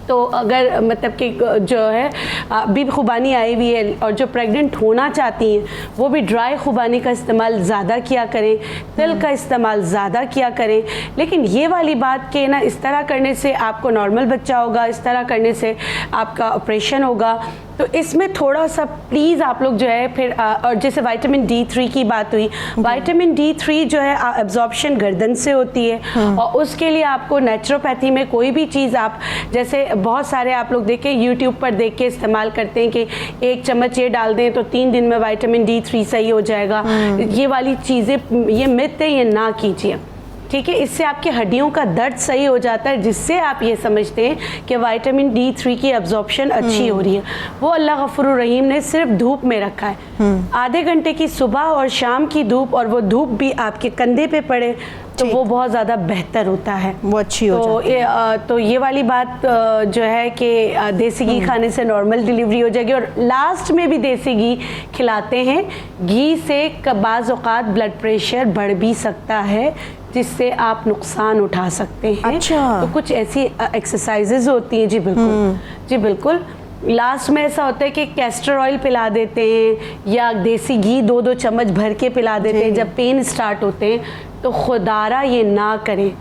तो अगर मतलब कि जो है अभी खुबानी आई हुई है और जो प्रेग्नेंट होना चाहती हैं वो भी ड्राई खुबानी का इस्तेमाल ज़्यादा किया करें, तिल का इस्तेमाल ज़्यादा किया करें। लेकिन ये वाली बात कि ना इस तरह करने से आपको नॉर्मल बच्चा होगा, इस तरह करने से आपका ऑपरेशन होगा, तो इसमें थोड़ा सा प्लीज़ आप लोग जो है फिर और जैसे विटामिन D3 की बात हुई, विटामिन D3 जो है एब्जॉर्प्शन गर्दन से होती है और उसके लिए आपको नेचुरोपैथी में कोई भी चीज़ आप जैसे बहुत सारे आप लोग देखें यूट्यूब पर देख के इस्तेमाल करते हैं कि 1 चम्मच ये डाल दें तो 3 दिन में विटामिन D3 सही हो जाएगा। ये वाली चीज़ें, ये मिथ है, ये ना कीजिए। ठीक है, इससे आपकी हड्डियों का दर्द सही हो जाता है, जिससे आप ये समझते हैं कि विटामिन D3 की एब्जॉर्प्शन अच्छी हो रही है। वो अल्लाह गफूरुर रहीम ने सिर्फ धूप में रखा है। आधे घंटे की सुबह और शाम की धूप, और वो धूप भी आपके कंधे पे पड़े तो वो बहुत ज़्यादा बेहतर होता है, वो अच्छी हो जाती है। तो ये वाली बात जो है कि देसी घी खाने से नॉर्मल डिलीवरी हो जाएगी। और लास्ट में भी देसी घी खिलाते हैं। घी से बाज़ औक़ात ब्लड प्रेशर बढ़ भी सकता है, जिससे आप नुकसान उठा सकते हैं। अच्छा। तो कुछ ऐसी एक्सरसाइजेज होती हैं। जी बिल्कुल, जी बिल्कुल। लास्ट में ऐसा होता है कि कैस्टर ऑयल पिला देते हैं या देसी घी 2-2 चम्मच भर के पिला देते हैं जब पेन स्टार्ट होते हैं। तो खुदारा ये ना करें,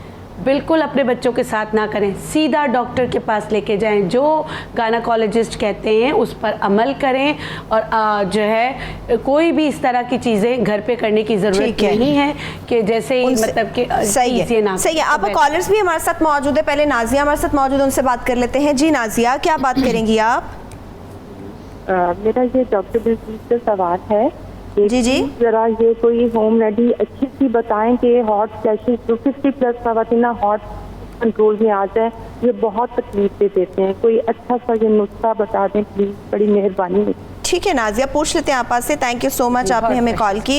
बिल्कुल अपने बच्चों के साथ ना करें। सीधा डॉक्टर के पास लेके जाएं, जो गायनेकोलॉजिस्ट कहते हैं उस पर अमल करें। और जो है कोई भी इस तरह की चीज़ें घर पे करने की ज़रूरत नहीं है कि जैसे ही मतलब कि सही है। आप कॉलर्स भी हमारे साथ मौजूद है। पहले नाजिया हमारे साथ मौजूद है, उनसे बात कर लेते हैं। जी नाजिया, क्या बात करेंगी आप? मेरा ये डॉक्टर दिलजीत से सवाल है। जी जरा ये कोई होम रेडी अच्छी सी बताएं कि हॉट फ्लैशेस जो 50+ खवातीन हॉट कंट्रोल में आ जाए, ये बहुत तकलीफ दे देते हैं। कोई अच्छा सा ये नुस्खा बता दें प्लीज, बड़ी मेहरबानी। ठीक है नाजिया, पूछ लेते हैं आपा से। थैंक यू सो मच, आपने हमें कॉल की।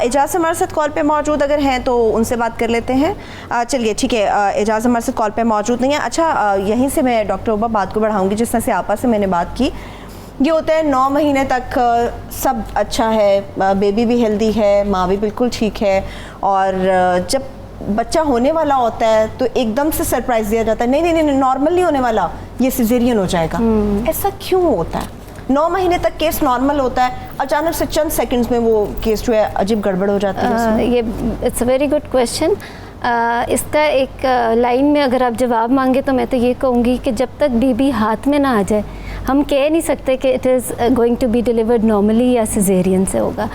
एजाज हमारे साथ कॉल पे मौजूद अगर हैं तो उनसे बात कर लेते हैं। चलिए ठीक है, एजाज हमारे साथ कॉल पे मौजूद नहीं है। अच्छा, यहीं से मैं डॉक्टर उबा बात को बढ़ाऊंगी। जिस तरह से आपा से मैंने बात की, ये होता है 9 महीने तक सब अच्छा है, बेबी भी हेल्दी है, माँ भी बिल्कुल ठीक है, और जब बच्चा होने वाला होता है तो एकदम से सरप्राइज दिया जाता है, नहीं नहीं नहीं नॉर्मल नहीं होने वाला, ये सिजेरियन हो जाएगा। ऐसा क्यों होता है? 9 महीने तक केस नॉर्मल होता है, अचानक से चंद सेकंड्स में वो केस जो है अजीब गड़बड़ हो जाती है। ये it's a very good question. इसका एक लाइन में अगर आप जवाब मांगे तो मैं तो ये कहूँगी कि जब तक बेबी हाथ में ना आ जाए हम कह नहीं सकते कि it is going to be delivered normally या सिजेरियन से होगा।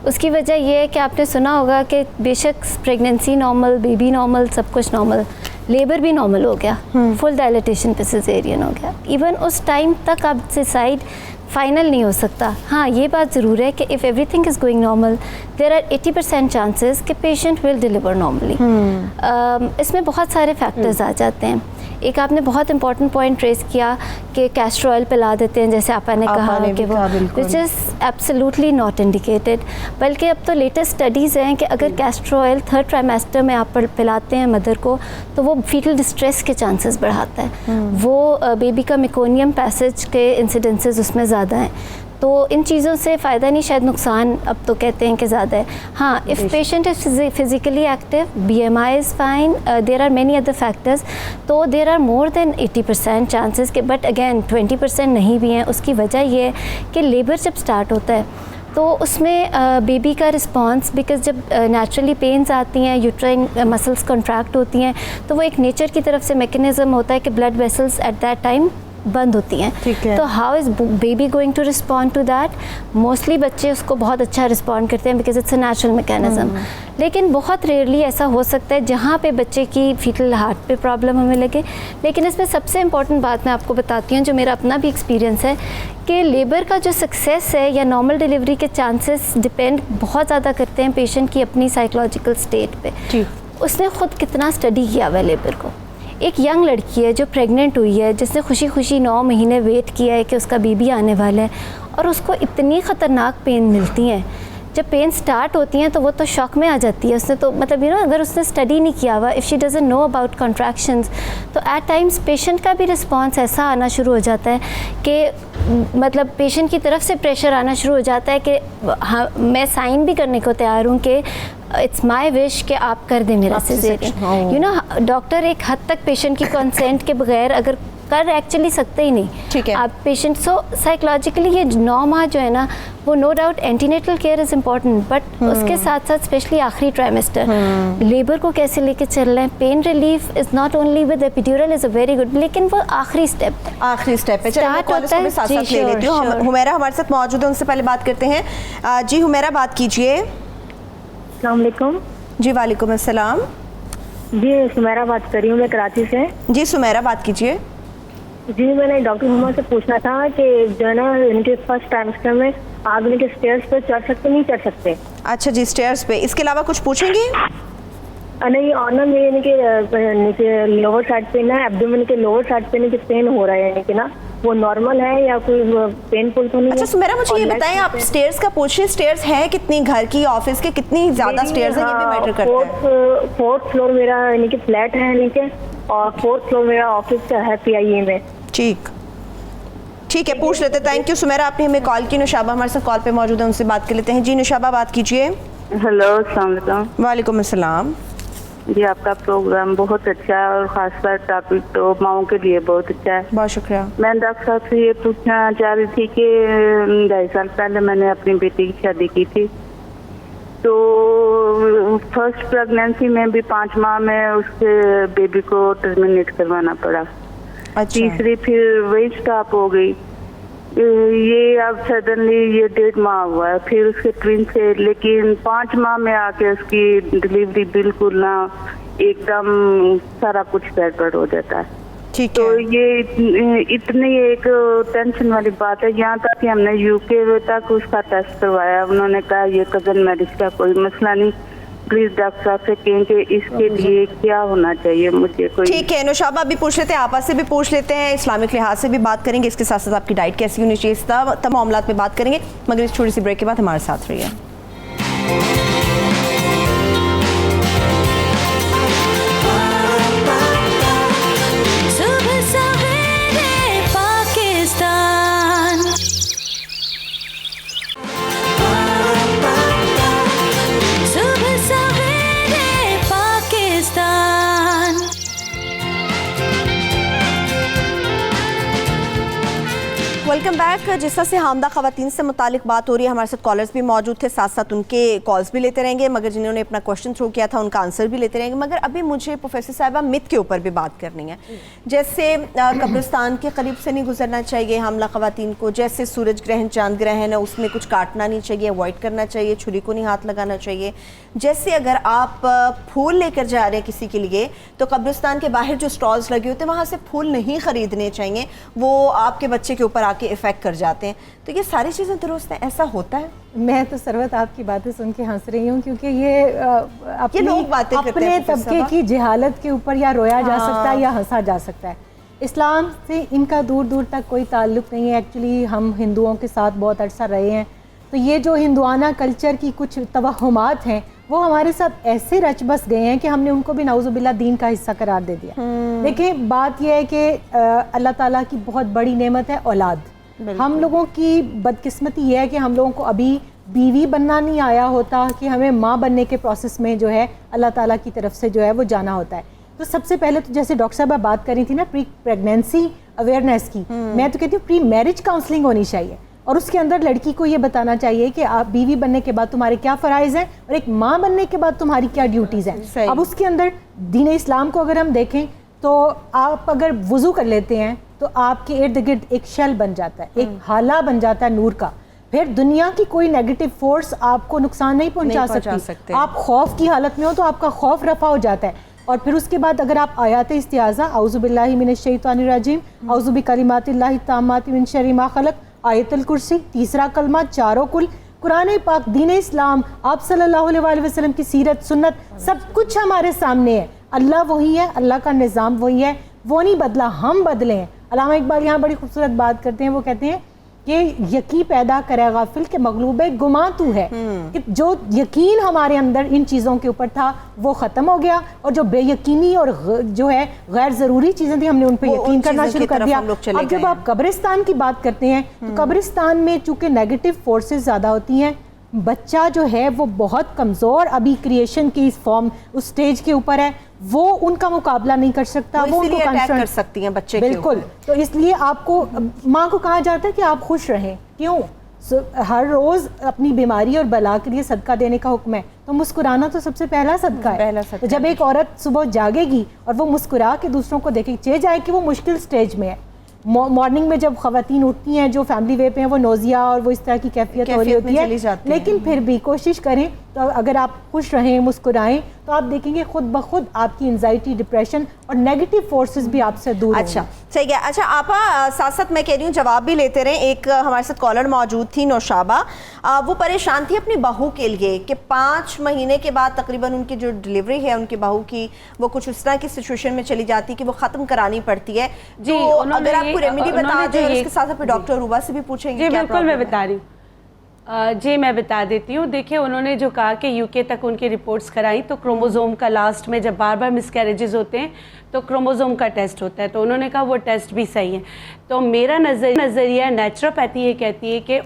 उसकी वजह यह है कि आपने सुना होगा कि बेशक प्रेगनेंसी नॉर्मल, बेबी नॉर्मल, सब कुछ नॉर्मल, लेबर भी नॉर्मल हो गया, फुल डायलिटेशन पे सिजेरियन हो गया, इवन उस टाइम तक आप डिसाइड फाइनल नहीं हो सकता। हाँ, ये बात ज़रूर है कि if everything is going normal there are 80% chances कि पेशेंट विल डिलीवर नॉर्मली। इसमें बहुत सारे फैक्टर्स आ जाते हैं। एक आपने बहुत इंपॉर्टेंट पॉइंट रेस किया कि कैस्टर ऑयल पिला देते हैं, जैसे आपा ने कहा कि वो which is absolutely not indicated. बल्कि अब तो लेटेस्ट स्टडीज़ हैं कि अगर कैस्टर ऑयल 3rd ट्राइमेस्टर में आप पिलाते हैं मदर को तो वो फीटल डिस्ट्रेस के चांसेस बढ़ाता है, वो बेबी का मेकोनियम पैसेज के इंसिडेंसेस उसमें ज़्यादा हैं। तो इन चीज़ों से फ़ायदा नहीं, शायद नुकसान अब तो कहते हैं कि ज़्यादा है। हाँ, if patient is physically active, BMI is fine, there are many other factors, तो there are more than 80% chances के, बट अगेन 20% नहीं भी हैं। उसकी वजह ये है कि लेबर जब स्टार्ट होता है तो उसमें बेबी का रिस्पांस, बिकॉज जब नेचुरली पेन्स आती हैं, यूट्राइन मसल्स कॉन्ट्रैक्ट होती हैं, तो वो एक नेचर की तरफ से मैकेनिज़्म होता है कि blood vessels at that time बंद होती हैं। तो how is baby going to respond to that? Mostly बच्चे उसको बहुत अच्छा रिस्पॉन्ड करते हैं because it's a natural mechanism. लेकिन बहुत रेयरली ऐसा हो सकता है जहाँ पे बच्चे की फीटल हार्ट पे प्रॉब्लम हमें लगे। लेकिन इसमें सबसे इम्पॉर्टेंट बात मैं आपको बताती हूँ, जो मेरा अपना भी एक्सपीरियंस है, कि लेबर का जो सक्सेस है या नॉर्मल डिलीवरी के चांसेस डिपेंड बहुत ज़्यादा करते हैं पेशेंट की अपनी साइकोलॉजिकल स्टेट पे। उसने खुद कितना स्टडी किया हुआ लेबर को। एक यंग लड़की है जो प्रेग्नेंट हुई है, जिसने खुशी खुशी 9 महीने वेट किया है कि उसका बेबी आने वाला है, और उसको इतनी ख़तरनाक पेन मिलती हैं। जब पेन स्टार्ट होती हैं तो वो तो शॉक में आ जाती है। उसने तो मतलब अगर उसने स्टडी नहीं किया हुआ, if she doesn't know about contractions, तो एट टाइम्स पेशेंट का भी रिस्पॉन्स ऐसा आना शुरू हो जाता है कि मतलब पेशेंट की तरफ से प्रेशर आना शुरू हो जाता है कि हाँ, मैं साइन भी करने को तैयार हूँ कि इट्स माई विश कि आप कर दें मेरा सिजेरियन। डॉक्टर एक हद तक पेशेंट की कंसेंट के बगैर अगर कर एक्चुअली सकते ही नहीं। ठीक है, आप पेशेंट साइकोलॉजिकली ये 9 माह जो है ना, वो no doubt antenatal care is important, but उसके साथ साथ स्पेशली आखिरी ट्राइमेस्टर लेबर को कैसे लेके चल रहे हैं। Pain relief is not only with epidural is a very good, लेकिन वो आखिरी स्टेप है। स्टार्ट होता है। साथ साथ ले लेती हूँ, हुमैरा हमारे साथ मौजूद है, उनसे पहले बात करते हैं। जी हुमैरा, बात कीजिए। अस्सलाम वालेकुम। जी वालेकुम अस्सलाम। जी सुमेरा बात कर रही हूँ मैं कराची से। जी सुमेरा, बात कीजिए। जी, मैंने डॉक्टर हुमा से पूछना था कि जो है ना, इनके फर्स्ट ट्राइमेस्टर में आप इनके स्टेयर्स पे चढ़ सकते नहीं चढ़ सकते? अच्छा जी, स्टेयर्स पे। इसके अलावा कुछ पूछेंगे? नहीं, और ना मेरे नीचे लोअर साइड पे ना, एब्डोमेन के लोअर साइड पे नीचे पेन हो रहा है, यानी कि ना वो नॉर्मल है या कोई पेनफुल तो नहीं? अच्छा सुमेरा, मुझे ये बताएं, आप स्टेयर्स का पूछिए, स्टेयर्स है कितनी, घर की, ऑफिस के, कितनी ज्यादा स्टेयर्स है, ये भी मैटर करता है। 4th फ्लोर मेरा यानी कि फ्लैट है नीचे, और 4th फ्लोर मेरा ऑफिस का है PIA में। ठीक है, पूछ लेते। थैंक यू सुमेरा, आपने हमें कॉल की। नुशाबा हमारे साथ कॉल पे मौजूद है, उनसे बात कर लेते हैं। जी नुशाबा, बात कीजिए। हेलो, अस्सलाम वालेकुम। वालेकुम अस्सलाम। जी, आपका प्रोग्राम बहुत अच्छा है और खासकर टॉपिक तो माओं के लिए बहुत अच्छा है। बहुत शुक्रिया। मैं डॉक्टर साहब से ये पूछना चाह रही थी कि 2.5 साल पहले मैंने अपनी बेटी की शादी की थी, तो फर्स्ट प्रेगनेंसी में भी 5 माह में उसके बेबी को टर्मिनेट करवाना पड़ा। अच्छा। तीसरी फिर वही स्टॉप हो गई। ये अब सडनली ये 1.5 माह हुआ है, फिर उसके ट्विन से, लेकिन 5 माह में आके उसकी डिलीवरी बिल्कुल ना, एकदम सारा कुछ गड़बड़ हो जाता है। ठीक तो ये इतनी एक टेंशन वाली बात है, यहाँ तक कि हमने UK तक उसका टेस्ट करवाया, उन्होंने कहा ये कजन मैरिज का कोई मसला नहीं, प्लीज डॉक्टर साहब से कहें कि इसके लिए क्या होना चाहिए मुझे कोई। ठीक है नौशाबा, अभी पूछ लेते हैं, आपस से भी पूछ लेते हैं, इस्लामिक लिहाज से भी बात करेंगे, इसके साथ साथ आपकी डाइट कैसी होनी चाहिए, तमाम मामलों पे बात करेंगे, मगर इस छोटी सी ब्रेक के बाद हमारे साथ रहिए। Welcome back. जिस तरह से हामदा ख़वातीन से मुतालिक बात हो रही है, हमारे साथ कॉलर्स भी मौजूद थे, साथ साथ उनके कॉल्स भी लेते रहेंगे, मगर जिन्होंने अपना क्वेश्चन थ्रू किया था उनका आंसर भी लेते रहेंगे। मगर अभी मुझे प्रोफेसर साहिबा मिथ के ऊपर भी बात करनी है। जैसे कब्रिस्तान के करीब से नहीं गुजरना चाहिए हामला ख़वातीन को, जैसे सूरज ग्रहण चांद ग्रहण है उसमें कुछ काटना नहीं चाहिए, अवॉइड करना चाहिए, छुरी को नहीं हाथ लगाना चाहिए। जैसे अगर आप फूल लेकर जा रहे हैं किसी के लिए तो कब्रिस्तान के बाहर जो स्टॉल्स लगे होते हैं वहाँ से फूल नहीं ख़रीदने चाहिए, वो आपके बच्चे के ऊपर आके इफ़ेक्ट कर जाते हैं। तो ये सारी चीज़ें दुरुस्त हैं, ऐसा होता है? मैं तो सरवत आपकी बातें सुन के हंस रही हूँ, क्योंकि ये लोग बातें करते हैं अपने तबके की जहालत के ऊपर या रोया जा सकता है या हंसा जा सकता है। इस्लाम से इनका दूर दूर तक कोई ताल्लुक़ नहीं है। एक्चुअली हम हिंदुओं के साथ बहुत अरसा रहे हैं, तो ये जो हिंदुआना कल्चर की कुछ तवहुमात हैं वो हमारे साथ ऐसे रच बस गए हैं कि हमने उनको भी नाउज़ुबिल्लाह दीन का हिस्सा करार दे दिया। देखिए बात यह है कि अल्लाह ताला की बहुत बड़ी नेमत है औलाद। हम लोगों की बदकिस्मती ये है कि हम लोगों को अभी बीवी बनना नहीं आया होता कि हमें माँ बनने के प्रोसेस में जो है अल्लाह ताला की तरफ से जो है वो जाना होता है। तो सबसे पहले तो जैसे डॉक्टर साहब बात करी थी ना प्री प्रेगनेंसी अवेयरनेस की, मैं तो कहती हूँ प्री मैरिज काउंसलिंग होनी चाहिए और उसके अंदर लड़की को ये बताना चाहिए कि आप बीवी बनने के बाद तुम्हारे क्या फ़राइज़ हैं और एक माँ बनने के बाद तुम्हारी क्या ड्यूटीज़ हैं। अब उसके अंदर दीन इस्लाम को अगर हम देखें तो आप अगर वुज़ू कर लेते हैं तो आपके इर्द गिर्द एक शेल बन जाता है, एक हाला बन जाता है नूर का। फिर दुनिया की कोई नेगेटिव फोर्स आपको नुकसान नहीं पहुंचा सकती। आप खौफ की हालत में हो तो आपका खौफ रफा हो जाता है। और फिर उसके बाद अगर आप आयात इस्तिआज़ा औज़ु बिल्लाहि मिनश शैतानिर रजीम, औज़ु बिकलिमातिल्लाहि ताम्माति मिन शर्रि मा खलक़, आयतुल कुर्सी, तीसरा कलमा, चारों कुल, कुरान पाक, दीन इस्लाम, आप सल्लल्लाहु अलैहि वसल्लम की सीरत सुन्नत, सब कुछ हमारे सामने है। अल्लाह वही है, अल्लाह का निज़ाम वही है, वो नहीं बदला, हम बदले हैं। अल्लामा इकबाल यहाँ बड़ी खूबसूरत बात करते हैं, वो कहते हैं कि यकी पैदा करे गाफिल के मगलूब गुमा तू है, कि जो यकीन हमारे अंदर इन चीज़ों के ऊपर था वो ख़त्म हो गया और जो बेयकीनी और जो है गैर ज़रूरी चीज़ें थी हमने उन पर यकीन करना शुरू कर दिया। अब जब आप कब्रिस्तान की बात करते हैं तो कब्रिस्तान में चूँकि नेगेटिव फोर्सेस ज़्यादा होती हैं, बच्चा जो है वो बहुत कमज़ोर अभी क्रिएशन की इस फॉर्म उस स्टेज के ऊपर है, वो उनका मुकाबला नहीं कर सकता, वो उनको अटैक कर सकती हैं बच्चे बिल्कुल। तो इसलिए आपको माँ को कहा जाता है कि आप खुश रहें। क्यों? हर रोज़ अपनी बीमारी और बला के लिए सदका देने का हुक्म है, तो मुस्कुराना तो सबसे पहला सदका है। तो जब एक औरत सुबह जागेगी और वो मुस्कुरा के दूसरों को देखेगी, चेंज आए कि वो मुश्किल स्टेज में है। मॉर्निंग में जब ख़वातीन उठती हैं जो फैमिली वे पे हैं, वो नोज़िया और वो इस तरह की कैफियत हो रही होती है, लेकिन फिर भी कोशिश करें तो अगर आप खुश रहें, मुस्कुराएं, तो आप देखेंगे खुद ब खुद आपकी एंजाइटी, डिप्रेशन और नेगेटिव फोर्सेस भी आपसे दूर होंगे। अच्छा सही है। अच्छा आपा साथ साथ मैं कह रही हूँ जवाब भी लेते रहें। एक हमारे साथ कॉलर मौजूद थी नौशाबा, वो परेशान थी अपनी बहू के लिए कि 5 महीने के बाद तकरीबन उनकी जो डिलीवरी है उनकी बहू की, वो कुछ उस तरह की सिचुएशन में चली जाती है कि वो ख़त्म करानी पड़ती है। जी, अगर आपको रेमेडी बता दें और इसके साथ फिर डॉक्टर रूबा से भी पूछेंगे। बिल्कुल मैं बता रही हूँ। जी मैं बता देती हूँ। देखिए उन्होंने जो कहा कि यूके तक उनकी रिपोर्ट्स कराई, तो क्रोमोज़ोम का लास्ट में जब बार बार मिसकैरेजेस होते हैं तो क्रोमोज़ोम का टेस्ट होता है, तो उन्होंने कहा वो टेस्ट भी सही है। तो मेरा नज़रिया नेचुरोपैथी ये कहती है कि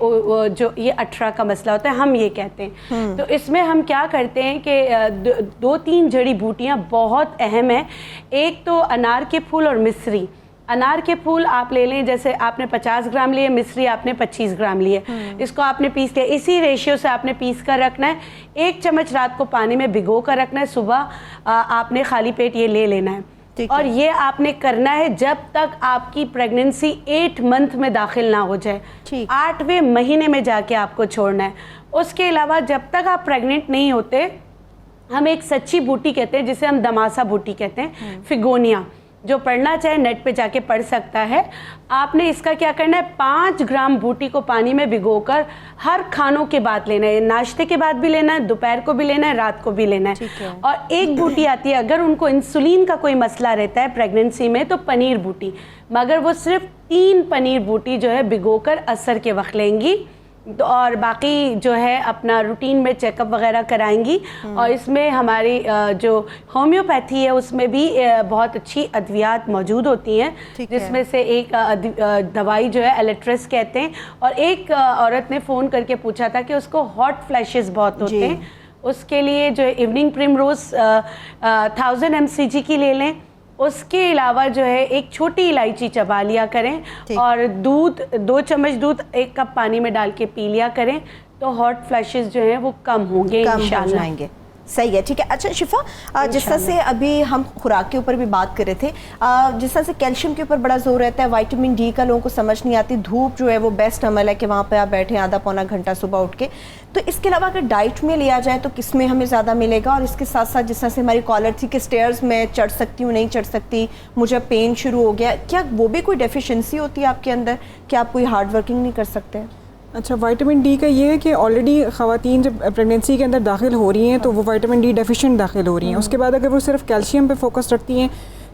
जो ये 18 का मसला होता है, हम ये कहते हैं। तो इसमें हम क्या करते हैं कि 2-3 जड़ी बूटियाँ बहुत अहम है। एक तो अनार के फूल और मिस्री। अनार के फूल आप ले लें, जैसे आपने 50 ग्राम लिए, मिस्री आपने 25 ग्राम लिए, इसको आपने पीस लिया, इसी रेशियो से आपने पीस कर रखना है। 1 चम्मच रात को पानी में भिगो कर रखना है, सुबह आपने खाली पेट ये ले लेना है। और ये आपने करना है जब तक आपकी प्रेगनेंसी 8 मंथ में दाखिल ना हो जाए, 8वें महीने में जाके आपको छोड़ना है। उसके अलावा जब तक आप प्रेग्नेंट नहीं होते, हम एक सच्ची बूटी कहते हैं जिसे हम दमासा बूटी कहते हैं, फिगोनिया, जो पढ़ना चाहे नेट पे जाके पढ़ सकता है। आपने इसका क्या करना है, 5 ग्राम बूटी को पानी में भिगोकर हर खानों के बाद लेना है। नाश्ते के बाद भी लेना है, दोपहर को भी लेना है, रात को भी लेना है। और एक बूटी आती है, अगर उनको इंसुलिन का कोई मसला रहता है प्रेगनेंसी में, तो पनीर बूटी, मगर वो सिर्फ 3 पनीर बूटी जो है भिगोकर असर के वक्त लेंगी, और बाकी जो है अपना रूटीन में चेकअप वगैरह कराएंगी। और इसमें हमारी जो होम्योपैथी है उसमें भी बहुत अच्छी अद्वियात मौजूद होती हैं, जिसमें से एक दवाई जो है एलेट्रस कहते हैं। और एक औरत ने फ़ोन करके पूछा था कि उसको हॉट फ्लैशेस बहुत होते हैं, उसके लिए जो इवनिंग प्रिमरोज 1000 mcg की ले लें। उसके अलावा जो है एक छोटी इलायची चबा लिया करें, और दूध 2 चम्मच दूध 1 कप पानी में डाल के पी लिया करें, तो हॉट फ्लैशेस जो हैं वो कम होंगे, कम हो जाएंगे। सही है, ठीक है। अच्छा शिफा, जिस तरह से अभी हम खुराक के ऊपर भी बात कर रहे थे, जिस तरह से कैल्शियम के ऊपर बड़ा जोर रहता है, विटामिन डी का लोगों को समझ नहीं आती, धूप जो है वो बेस्ट अमल है कि वहाँ पे आप बैठें आधा पौना घंटा सुबह उठ के। तो इसके अलावा अगर डाइट में लिया जाए तो किस में हमें ज़्यादा मिलेगा? और इसके साथ साथ जिस तरह से हमारी कॉलर थी कि स्टेयर्स में चढ़ सकती हूँ, नहीं चढ़ सकती, मुझे पेन शुरू हो गया, क्या वो भी कोई डेफिशिएंसी होती है आपके अंदर कि आप कोई हार्ड वर्किंग नहीं कर सकते? अच्छा, विटामिन डी का ये है कि ऑलरेडी ख़वातीन जब प्रेगनेंसी के अंदर दाखिल हो रही हैं तो वो विटामिन डी डेफिशिएंट दाखिल हो रही हैं। उसके बाद अगर वो सिर्फ कैल्शियम पे फोकस रखती हैं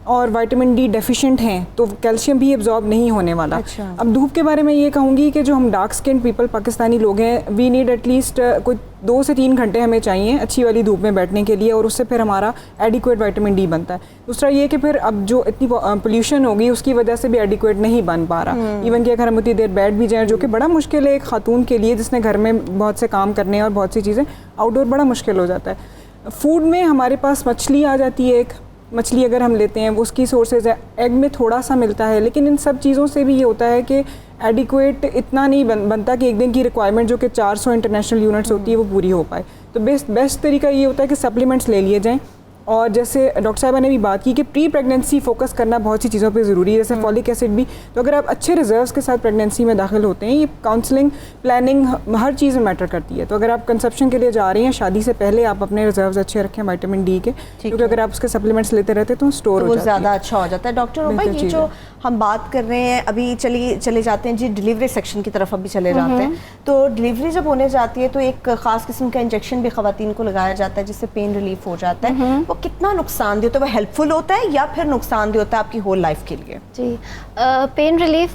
और विटामिन डी डेफिशिएंट हैं तो कैल्शियम भी एब्जॉर्ब नहीं होने वाला। अच्छा। अब धूप के बारे में ये कहूँगी कि जो हम डार्क स्किन पीपल पाकिस्तानी लोग हैं, वी नीड एटलीस्ट कोई 2 से 3 घंटे हमें चाहिए अच्छी वाली धूप में बैठने के लिए, और उससे फिर हमारा एडिक्वेट विटामिन डी बनता है। दूसरा ये कि फिर अब जो इतनी पोल्यूशन होगी उसकी वजह से भी एडिक्वेट नहीं बन पा रहा। इवन कि अगर हम उतनी देर बैठ भी जाएँ, जो कि बड़ा मुश्किल है एक खातून के लिए जिसने घर में बहुत से काम करने और बहुत सी चीज़ें, आउटडोर बड़ा मुश्किल हो जाता है। फूड में हमारे पास मछली आ जाती है, एक मछली अगर हम लेते हैं वो उसकी सोर्सेज है, एग में थोड़ा सा मिलता है, लेकिन इन सब चीज़ों से भी ये होता है कि एडिक्वेट इतना नहीं बनता कि एक दिन की रिक्वायरमेंट जो कि 400 इंटरनेशनल यूनिट्स होती है वो पूरी हो पाए। तो बेस्ट तरीका ये होता है कि सप्लीमेंट्स ले लिए जाएँ। और जैसे डॉक्टर साहबा ने भी बात की कि प्री प्रेगनेंसी फोकस करना बहुत सी चीज़ों पे ज़रूरी है, जैसे फॉलिक एसिड भी। तो अगर आप अच्छे रिजर्व्स के साथ प्रेगनेंसी में दाखिल होते हैं, ये काउंसलिंग प्लानिंग हर चीज़ में मैटर करती है। तो अगर आप कंसेप्शन के लिए जा रही हैं शादी से पहले, आप अपने रिजर्व्स अच्छे रखें विटामिन डी के, क्योंकि अगर आप उसके सप्लीमेंट्स लेते रहते तो स्टोर हो जाता है, ज़्यादा अच्छा हो जाता है। डॉक्टर भाई, ये जो हम बात कर रहे हैं अभी, चले जाते हैं जी डिलीवरी सेक्शन की तरफ अभी चले जाते हैं। तो डिलीवरी जब होने जाती है तो एक ख़ास किस्म का इंजेक्शन भी ख़वातीन को लगाया जाता है जिससे पेन रिलीफ हो जाता है। वो कितना नुकसान होता है, वो हेल्पफुल होता है या फिर नुकसानदेह होता है आपकी होल लाइफ के लिए? जी, पेन रिलीफ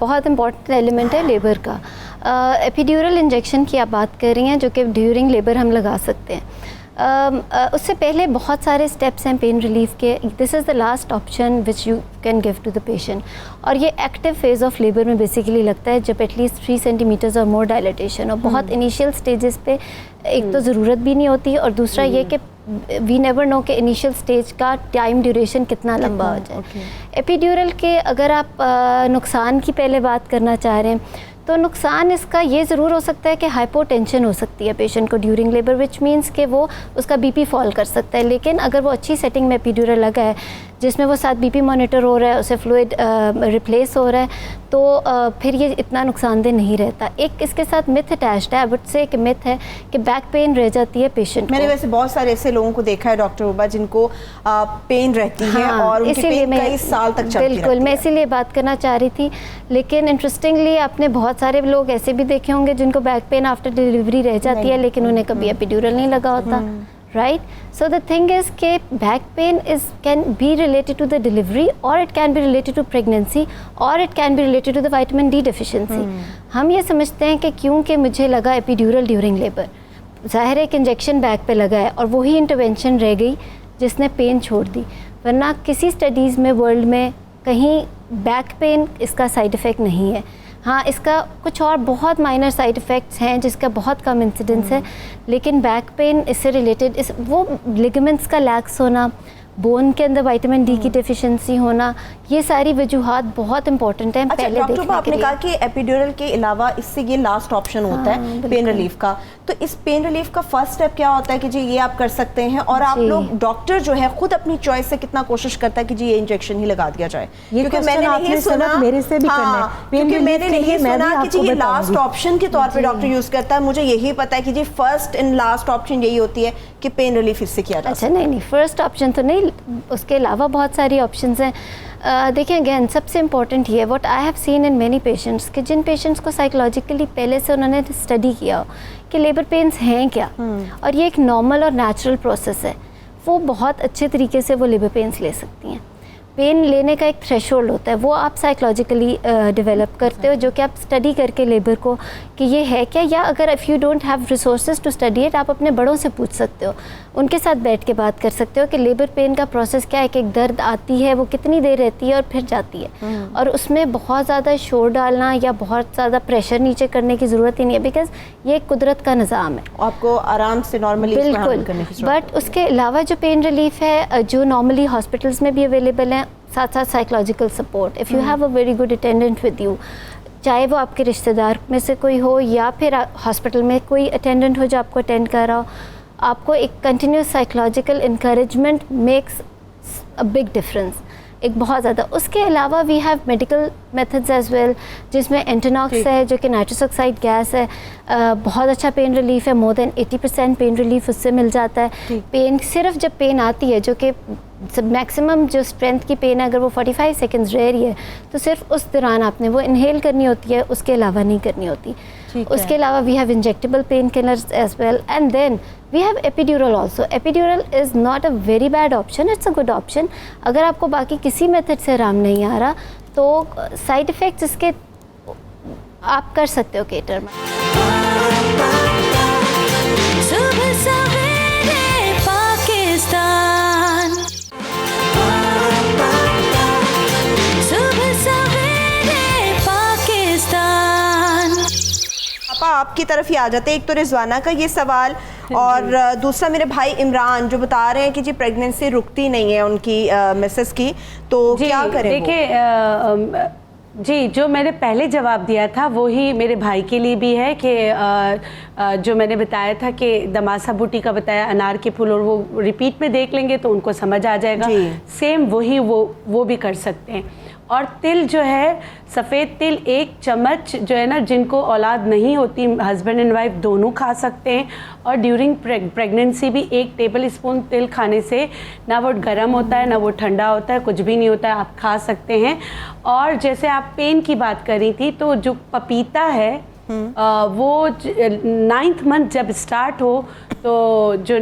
बहुत इंपॉर्टेंट एलिमेंट है लेबर का। एपिड्यूरल इंजेक्शन की आप बात कर रही हैं जो कि ड्यूरिंग लेबर हम लगा सकते हैं। उससे पहले बहुत सारे स्टेप्स हैं पेन रिलीफ के। This is the last option which you can give to the patient, और ये एक्टिव फेज़ ऑफ लेबर में बेसिकली लगता है जब एटलीस्ट 3 सेंटीमीटर्स और मोर डायलेटेशन, और बहुत इनिशियल स्टेजेस पे एक तो ज़रूरत भी नहीं होती, और दूसरा ये कि वी नेवर नो कि इनिशियल स्टेज का टाइम ड्यूरेशन कितना लंबा हो जाए। एपिड्यूरल के अगर आप नुकसान की पहले बात करना चाह रहे हैं तो नुकसान इसका ये ज़रूर हो सकता है कि हाइपोटेंशन हो सकती है पेशेंट को ड्यूरिंग लेबर, विच मीन्स कि वो उसका बीपी फॉल कर सकता है। लेकिन अगर वो अच्छी सेटिंग में एपिड्यूरल लगा है जिसमें वो साथ बीपी मॉनिटर हो रहा है, उसे फ्लूइड रिप्लेस हो रहा है, तो फिर ये इतना नुकसानदेह नहीं रहता। एक इसके साथ मिथ अटैच्ड है, आई वुड से एक मिथ है कि बैक पेन रह जाती है पेशेंट। मैंने वैसे बहुत सारे ऐसे लोगों को देखा है डॉक्टर उबा जिनको पेन रहती है और उनकी पेन कई साल तक चलती रहती है। बिल्कुल, मैं इसीलिए बात करना चाह रही थी। लेकिन इंटरेस्टिंगली आपने बहुत सारे लोग ऐसे भी देखे होंगे जिनको बैक पेन आफ्टर डिलीवरी रह जाती है लेकिन उन्हें कभी एपिड्यूरल नहीं लगा होता, right? So the thing is कि back pain can be related to the delivery, or it can be related to pregnancy, or it can be related to the vitamin D deficiency. हम ये समझते हैं कि क्योंकि मुझे लगा एपिड्यूरल ड्यूरिंग लेबर, ज़ाहिर है एक इंजेक्शन बैक पे लगा है और वही इंटरवेंशन रह गई जिसने पेन छोड़ दी, वरना किसी स्टडीज़ में वर्ल्ड में कहीं बैक पेन इसका साइड इफ़ेक्ट नहीं है। हाँ, इसका कुछ और बहुत माइनर साइड इफ़ेक्ट्स हैं जिसका बहुत कम इंसिडेंस है, लेकिन बैक पेन इससे रिलेटेड वो लिगामेंट्स का लैक्स होना, बोन के अंदर विटामिन डी की डेफिशिएंसी होना, ये सारी वजूहात बहुत इंपॉर्टेंट हैं। अच्छा, पहले डॉक्टर आपने कहा कि एपिड्यूरल के अलावा इससे ये लास्ट ऑप्शन होता है पेन रिलीफ का, तो इस पेन रिलीफ का फर्स्ट स्टेप क्या होता है कि जी ये आप कर सकते हैं? और आप लोग डॉक्टर जो है खुद अपनी चॉइस से कितना कोशिश करता है कि जी ये इंजेक्शन ही लगा दिया जाए? क्योंकि मैंने नहीं सुना, मेरे से भी क्योंकि मैंने नहीं सुना कि जी ये लास्ट ऑप्शन के तौर पे डॉक्टर यूज करता है। मुझे यही पता है कि जी फर्स्ट एंड लास्ट ऑप्शन यही होती है कि पेन रिलीफ इससे किया जाए। अच्छा, नहीं, फर्स्ट ऑप्शन तो नहीं, उसके अलावा बहुत सारी ऑप्शंस हैं। देखिए अगेन सबसे इम्पॉर्टेंट ये है what I have seen in many patients कि जिन पेशेंट्स को साइकोलॉजिकली पहले से उन्होंने स्टडी किया हो कि लेबर पेन्स हैं क्या और ये एक नॉर्मल और नेचुरल प्रोसेस है, वो बहुत अच्छे तरीके से वो लेबर पेन्स ले सकती हैं। पेन लेने का एक थ्रेशोल्ड होता है, वो आप साइकोलॉजिकली डेवलप करते हो, जो कि आप स्टडी करके लेबर को कि ये है क्या, या अगर if you don't have resources to study it, आप अपने बड़ों से पूछ सकते हो, उनके साथ बैठ के बात कर सकते हो कि लेबर पेन का प्रोसेस क्या है, एक दर्द आती है वो कितनी देर रहती है और फिर जाती है, और उसमें बहुत ज़्यादा शोर डालना या बहुत ज़्यादा प्रेशर नीचे करने की ज़रूरत ही नहीं है, बिकॉज ये एक कुदरत का निज़ाम है, आपको आराम से नॉर्मली बिल्कुल। बट उसके अलावा जो पेन रिलीफ है जो नॉर्मली हॉस्पिटल्स में भी अवेलेबल हैं, साथ साथ psychological support, if you have a very good attendant with you, चाहे वो आपके रिश्तेदार में से कोई हो या फिर हॉस्पिटल में कोई अटेंडेंट हो जो आपको अटेंड कर रहा हो, आपको एक continuous psychological encouragement makes a big difference, एक बहुत ज़्यादा। उसके अलावा we have medical methods as well, जिसमें एंटोनॉक्स है जो कि नाइट्रस ऑक्साइड गैस है, बहुत अच्छा पेन रिलीफ है, मोर देन 80% पेन रिलीफ उससे मिल जाता है। पेन सिर्फ जब पेन आती है, जो कि मैक्सिमम जो स्ट्रेंथ की पेन है, अगर वो 45 सेकेंड्स रह रही है तो सिर्फ उस दौरान आपने वो इनहेल करनी होती है, उसके अलावा नहीं करनी होती। उसके अलावा we have injectable pain killers as well, and then we have epidural also. Epidural is not a very bad option, it's a good option. अगर आपको बाकी किसी मेथड से आराम नहीं आ रहा तो साइड इफ़ेक्ट्स इसके आप कर सकते हो केटर में। आपकी तरफ ही आ जाते हैं, एक तो रिजवाना का ये सवाल और दूसरा मेरे भाई इमरान जो बता रहे हैं कि जी प्रेगनेंसी रुकती नहीं है उनकी मिसेस की, तो क्या करें? देखिए जी, जो मैंने पहले जवाब दिया था वही मेरे भाई के लिए भी है कि जो मैंने बताया था कि दमासा बूटी का बताया, अनार के फूल, और वो रिपीट में देख लेंगे तो उनको समझ आ जाएगा। सेम वही वो भी कर सकते हैं। और तिल जो है, सफ़ेद तिल 1 चम्मच जो है ना, जिनको औलाद नहीं होती, हस्बैंड एंड वाइफ दोनों खा सकते हैं। और ड्यूरिंग प्रेगनेंसी भी 1 टेबल स्पून तिल खाने से ना वो गर्म होता है ना वो ठंडा होता है, कुछ भी नहीं होता है, आप खा सकते हैं। और जैसे आप पेन की बात कर रही थी, तो जो पपीता है वो 9th मंथ जब स्टार्ट हो तो जो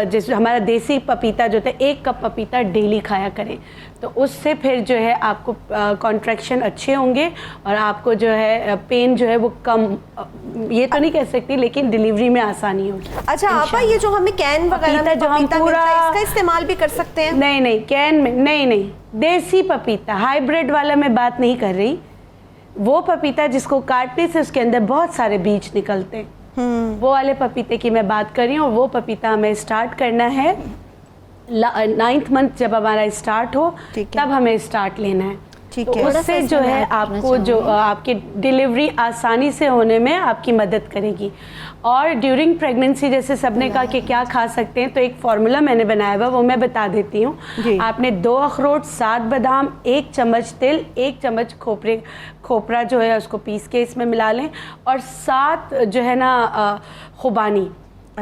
जैसे हमारा देसी पपीता जो था, 1 कप पपीता डेली खाया करें, तो उससे फिर जो है आपको कॉन्ट्रैक्शन अच्छे होंगे और आपको जो है पेन जो है वो कम, ये तो नहीं कह सकती, लेकिन डिलीवरी में आसानी होगी। अच्छा आपा, ये जो हमें कैन वगैरह में जो हम पूरा इसका इस्तेमाल भी कर सकते हैं? नहीं कैन में नहीं, देसी पपीता, हाइब्रिड वाला मैं बात नहीं कर रही। वो पपीता जिसको काटने से उसके अंदर बहुत सारे बीज निकलते हैं, वो वाले पपीते की मैं बात कर रही हूँ। और वो पपीता हमें स्टार्ट करना है 9th मंथ जब हमारा स्टार्ट हो, तब हमें स्टार्ट लेना है। तो उससे जो है आपको जो आपकी डिलीवरी आसानी से होने में आपकी मदद करेगी। और ड्यूरिंग प्रेगनेंसी जैसे सबने कहा कि क्या खा सकते हैं, तो एक फार्मूला मैंने बनाया हुआ, वो मैं बता देती हूँ। आपने 2 अखरोट, 7 बादाम, 1 चम्मच तिल, 1 चम्मच खोपरा जो है उसको पीस के इसमें मिला लें, और 7 जो है ना खुबानी।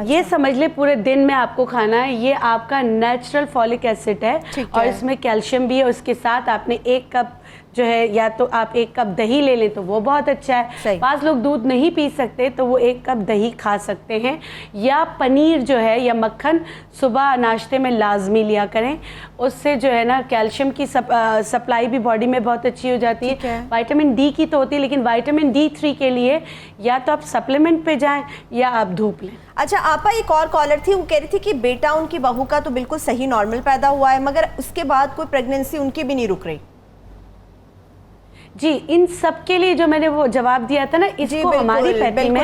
ये समझ ले पूरे दिन में आपको खाना है। ये आपका नेचुरल फॉलिक एसिड है और इसमें कैल्शियम भी है। उसके साथ आपने 1 कप जो है, या तो आप 1 कप दही ले लें तो वो बहुत अच्छा है। 5 लोग दूध नहीं पी सकते तो वो 1 कप दही खा सकते हैं। या पनीर जो है या मक्खन सुबह नाश्ते में लाजमी लिया करें, उससे जो है ना कैल्शियम की सप्लाई भी बॉडी में बहुत अच्छी हो जाती है। विटामिन डी की तो होती है, लेकिन विटामिन D3 के लिए या तो आप सप्लीमेंट पे जाएं या आप धूप लें। अच्छा आपा, एक और कॉलर थी, वो कह रही थी कि बेटा उनकी बहू का तो बिल्कुल सही नॉर्मल पैदा हुआ है, मगर उसके बाद कोई प्रेगनेंसी उनकी भी नहीं रुक रही। जी, इन सब के लिए जो मैंने वो जवाब दिया था ना, इसको हमारी पैथी में,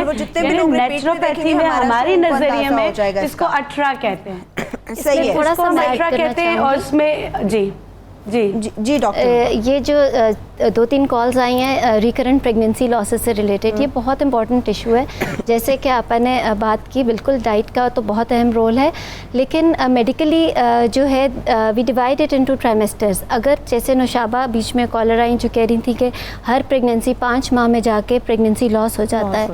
नेचुरोपैथी में, हमारी नजरिए में इसको अठरा कहते हैं। सही है, थोड़ा सा अठरा कहते हैं। और उसमें जी डॉक्टर, ये जो 2-3 कॉल्स आई हैं रिकरेंट प्रेगनेंसी लॉसेस से रिलेटेड, ये बहुत इंपॉर्टेंट इशू है। जैसे कि आपने बात की, बिल्कुल डाइट का तो बहुत अहम रोल है, लेकिन मेडिकली जो है we divide it into trimesters. अगर जैसे नौशाबा बीच में कॉलर आई जो कह रही थी कि हर प्रेगनेंसी 5 माह में जाके प्रेगनेंसी लॉस हो जाता है,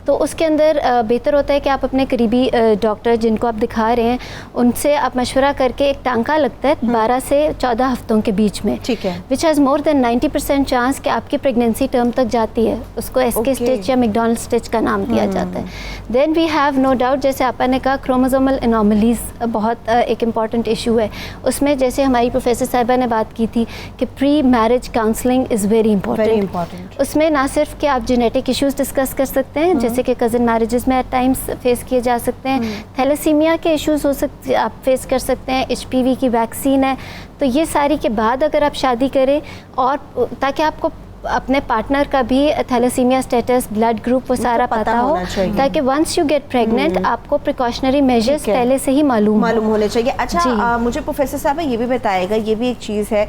तो उसके अंदर बेहतर होता है कि आप अपने करीबी डॉक्टर जिनको आप दिखा रहे हैं उनसे आप मशवरा करके, एक टांका लगता है 12 से 14 हफ्तों के बीच में, ठीक है, which has more than 90% chance कि आपकी प्रेगनेंसी टर्म तक जाती है। उसको एसके स्टिच या मैकडॉनल्ड स्टिच का नाम दिया जाता है। Then we have no doubt, जैसे आपा ने कहा, क्रोमोसोमल एनोमलीज बहुत एक इम्पॉर्टेंट इशू है। उसमें जैसे हमारी प्रोफेसर साहिबा ने बात की थी कि pre marriage counselling is very important. उसमें ना सिर्फ कि आप जेनेटिक इश्यूज डिस्कस कर सकते हैं, जैसे कि कज़न मैरिजेस में एट टाइम्स फेस किए जा सकते हैं, थैलेसीमिया के इश्यूज हो सकते आप फेस कर सकते हैं, HPV की वैक्सीन है। तो ये सारी के बाद अगर आप शादी करें, और ताकि आपको अपने पार्टनर का भी थैलेसीमिया स्टेटस, ब्लड ग्रुप, वो सारा पता हो, ताकि वंस यू गेट प्रेग्नेंट आपको प्रिकॉशनरी मेजर्स पहले से ही मालूम होने चाहिए। अच्छा, मुझे प्रोफेसर साहब ये भी बताएगा, ये भी एक चीज़ है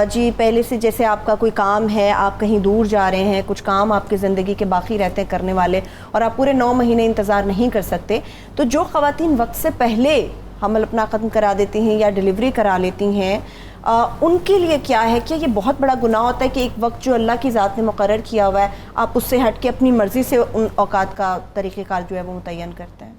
जी, पहले से जैसे आपका कोई काम है, आप कहीं दूर जा रहे हैं, कुछ काम आपकी ज़िंदगी के बाकी रहते हैं करने वाले, और आप पूरे 9 महीने इंतज़ार नहीं कर सकते, तो जो ख़वातीन वक्त से पहले हमल अपना ख़त्म करा देती हैं या डिलीवरी करा लेती हैं, उनके लिए क्या है? क्या ये बहुत बड़ा गुनाह होता है कि एक वक्त जो अल्लाह की ज़ात ने मुकर्रर किया हुआ है, आप उससे हट के अपनी मर्ज़ी से उन औकात का तरीक़ेकार जो है वो मुतय्यन करते हैं?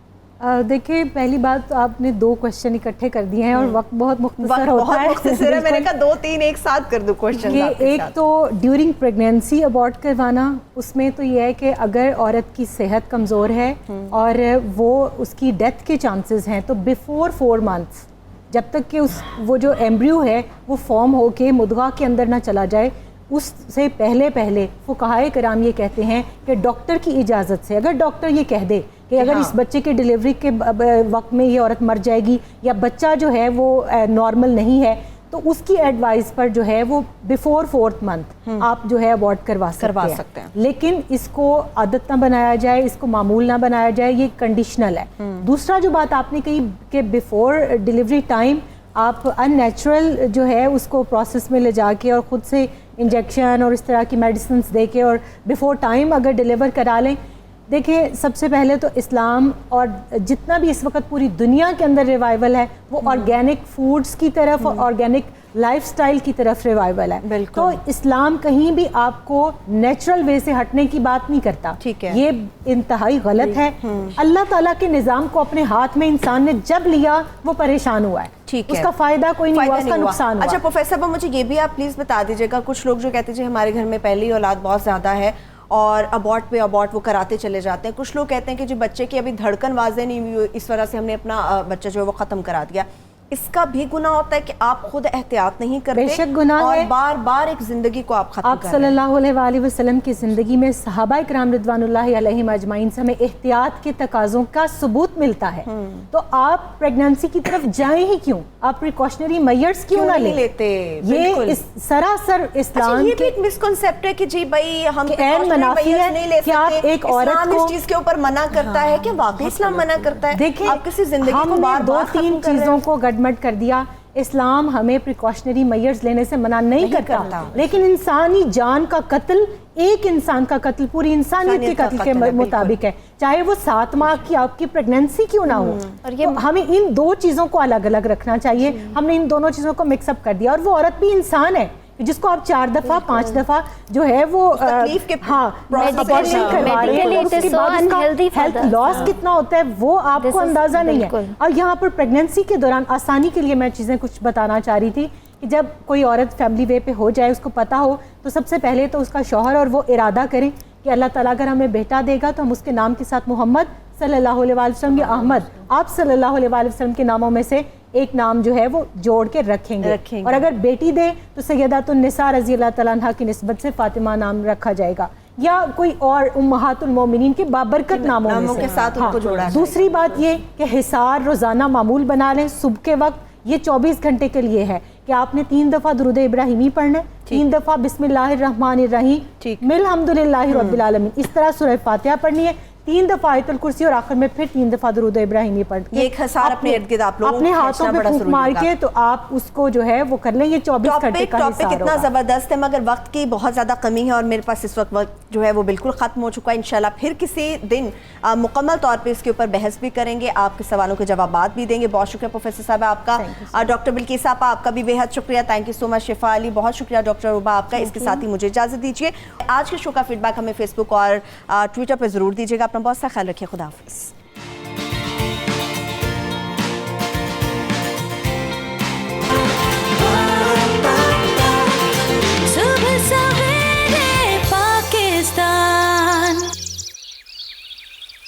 देखिए, पहली बात तो आपने 2 क्वेश्चन इकट्ठे कर दिए हैं और वक्त बहुत मुख्तसर होता है। मुख्तसर है, मैंने कहा 2-3 एक साथ कर दूं क्वेश्चन। एक तो ड्यूरिंग प्रेगनेंसी अबॉर्ट करवाना, उसमें तो ये है कि अगर औरत की सेहत कमज़ोर है और वो उसकी डेथ के चांसेस हैं, तो बिफोर 4 मंथ्स, जब तक कि वो जो एम्ब्रियो है वो फॉर्म होके मुद्गा के अंदर ना चला जाए, उससे पहले फुक़हाए कराम ये कहते हैं कि डॉक्टर की इजाज़त से, अगर डॉक्टर ये कह दे कि अगर इस बच्चे के डिलीवरी के वक्त में ये औरत मर जाएगी या बच्चा जो है वो नॉर्मल नहीं है, तो उसकी एडवाइस पर जो है वो बिफोर 4th मंथ आप जो है अबॉर्ट करवा सकते हैं। लेकिन इसको आदत ना बनाया जाए, इसको मामूल ना बनाया जाए, ये कंडीशनल है। दूसरा जो बात आपने कही कि बिफोर डिलीवरी टाइम आप अननेचुरल जो है उसको प्रोसेस में ले जाके और ख़ुद से इंजेक्शन और इस तरह की मेडिसिन दे के और बिफोर टाइम अगर डिलीवर करा लें, देखिए सबसे पहले तो इस्लाम और जितना भी इस वक्त पूरी दुनिया के अंदर रिवाइवल है वो ऑर्गेनिक फूड्स की तरफ और ऑर्गेनिक लाइफस्टाइल की तरफ रिवाइवल है। तो इस्लाम कहीं भी आपको नेचुरल वे से हटने की बात नहीं करता, ठीक है, ये इंतहाई गलत है। अल्लाह ताला के निज़ाम को अपने हाथ में इंसान ने जब लिया वो परेशान हुआ है, ठीक है, उसका फायदा कोई नहीं हुआ, उसका नुकसान हुआ। अच्छा प्रोफेसर साहब, मुझे ये भी आप प्लीज बता दीजिएगा, कुछ लोग जो कहते हैं हमारे घर में पहली औलाद बहुत ज्यादा है और अबॉर्ट पे अबॉर्ट वो कराते चले जाते हैं, कुछ लोग कहते हैं कि जो बच्चे की अभी धड़कन वाज़े नहीं हुई, इस वजह से हमने अपना बच्चा जो है वो ख़त्म करा दिया, इसका भी गुनाह होता है कि आप खुद एहतियात नहीं करते? बेशक गुनाह और है। बार बार एक ज़िंदगी को आप ख़त्म कर रहे हैं। सल्लल्लाहु अलैहि वसल्लम की ज़िंदगी में सहाबा इकराम रिज़वानुल्लाहि अलैहिम अजमाइन से हमें एहतियात के तकाज़ों का सबूत मिलता है, तो आप प्रेगनेंसी की तरफ जाएं ही क्यों? आप प्रिकॉशनरी मेजर्स क्यों ना लेते? ये सरासर इस्लाम ये भी एक मिसकॉन्सेप्ट है कि जी भाई हम मनाफी है नहीं ले कि आप एक औरत को इस चीज़ के ऊपर मना करता है कि वाकई इस्लाम मना करता है? देखिए, आप किसी जिंदगी को बार 2-3 चीज़ों को गड़बड़ कर दिया। इस्लाम हमें प्रिकॉशनरी मेजर्स लेने से मना नहीं करता, लेकिन इंसानी जान का कत्ल, एक इंसान का कत्ल पूरी इंसानियत के कत्ल के मुताबिक है, चाहे वो 7 माह की आपकी प्रेगनेंसी क्यों ना हो। और ये हमें इन 2 चीज़ों को अलग अलग रखना चाहिए। हमने इन दोनों चीज़ों को मिक्सअप कर दिया, और वो औरत भी इंसान है जिसको आप 4 दफा 5 दफा जो है वो तकलीफ के अबॉर्शन करवा रहे हैं, उसके बाद उसका हेल्थ लॉस कितना होता है वो आपको अंदाजा नहीं है। और यहाँ पर प्रेगनेंसी के दौरान आसानी के लिए मैं चीज़ें कुछ बताना चाह रही थी कि जब कोई औरत फैमिली वे पे हो जाए, उसको पता हो, तो सबसे पहले तो उसका शौहर और वो इरादा करें कि अल्लाह ताला अगर हमें बेटा देगा तो हम उसके नाम के साथ मोहम्मद सल्लल्लाहु अलैहि वसल्लम या अहमद, आप सल्लल्लाहु अलैहि वसल्लम के नामों में से एक नाम जो है वो जोड़ के रखेंगे। और अगर बेटी दे तो सैयदातुन निसा रज़ी अल्लाह तआला अन्हा की निस्बत से फातिमा नाम रखा जाएगा, या कोई और उम्महातुल मोमिनीन के बाबरकत नामों के साथ उनको जोड़ा। दूसरी बात ये कि हिसार रोज़ाना मामूल बना लें सुबह के वक्त, ये 24 घंटे के लिए है कि आपने 3 दफ़ा दुरूद इब्राहिमी पढ़ना है, 3 दफ़ा बिस्मिल्लाहिर्रहमानिर्रहीम अल्हम्दुलिल्लाहि रब्बिल आलमीन, इस तरह सूरह फातिहा पढ़नी है, 3 दफ़ा आयतुल कुर्सी और आखिर में फिर 3 दफ़ा दुरूद इब्राहिमी पढ़ के एक हसार अपने इर्द-गिर्द आप लोग अपने हाथों पे फूंक मार के तो आप उसको जो है वो कर लें। ये 24 घंटे का टॉपिक कितना ज़बरदस्त है, मगर वक्त की बहुत ज़्यादा कमी है और मेरे पास इस वक्त जो है वो बिल्कुल ख़त्म हो चुका है। इंशाल्लाह फिर किसी दिन मुकम्मल तौर पर इसके ऊपर बहस भी करेंगे, आपके सवालों के जवाब भी देंगे। बहुत शुक्रिया प्रोफेसर साहब आपका, डॉक्टर बिल्किस आपा आपका भी बेहद शुक्रिया, थैंक यू सो मच। शिफा अली बहुत शुक्रिया, डॉक्टर रुबा आपका। इसके साथ ही मुझे इजाज़त दीजिए। आज के शो का फीडबैक हमें फेसबुक और ट्विटर पर ज़रूर दीजिएगा। अपना बहुत सा ख्याल रखिए। खुदा हाफिज़।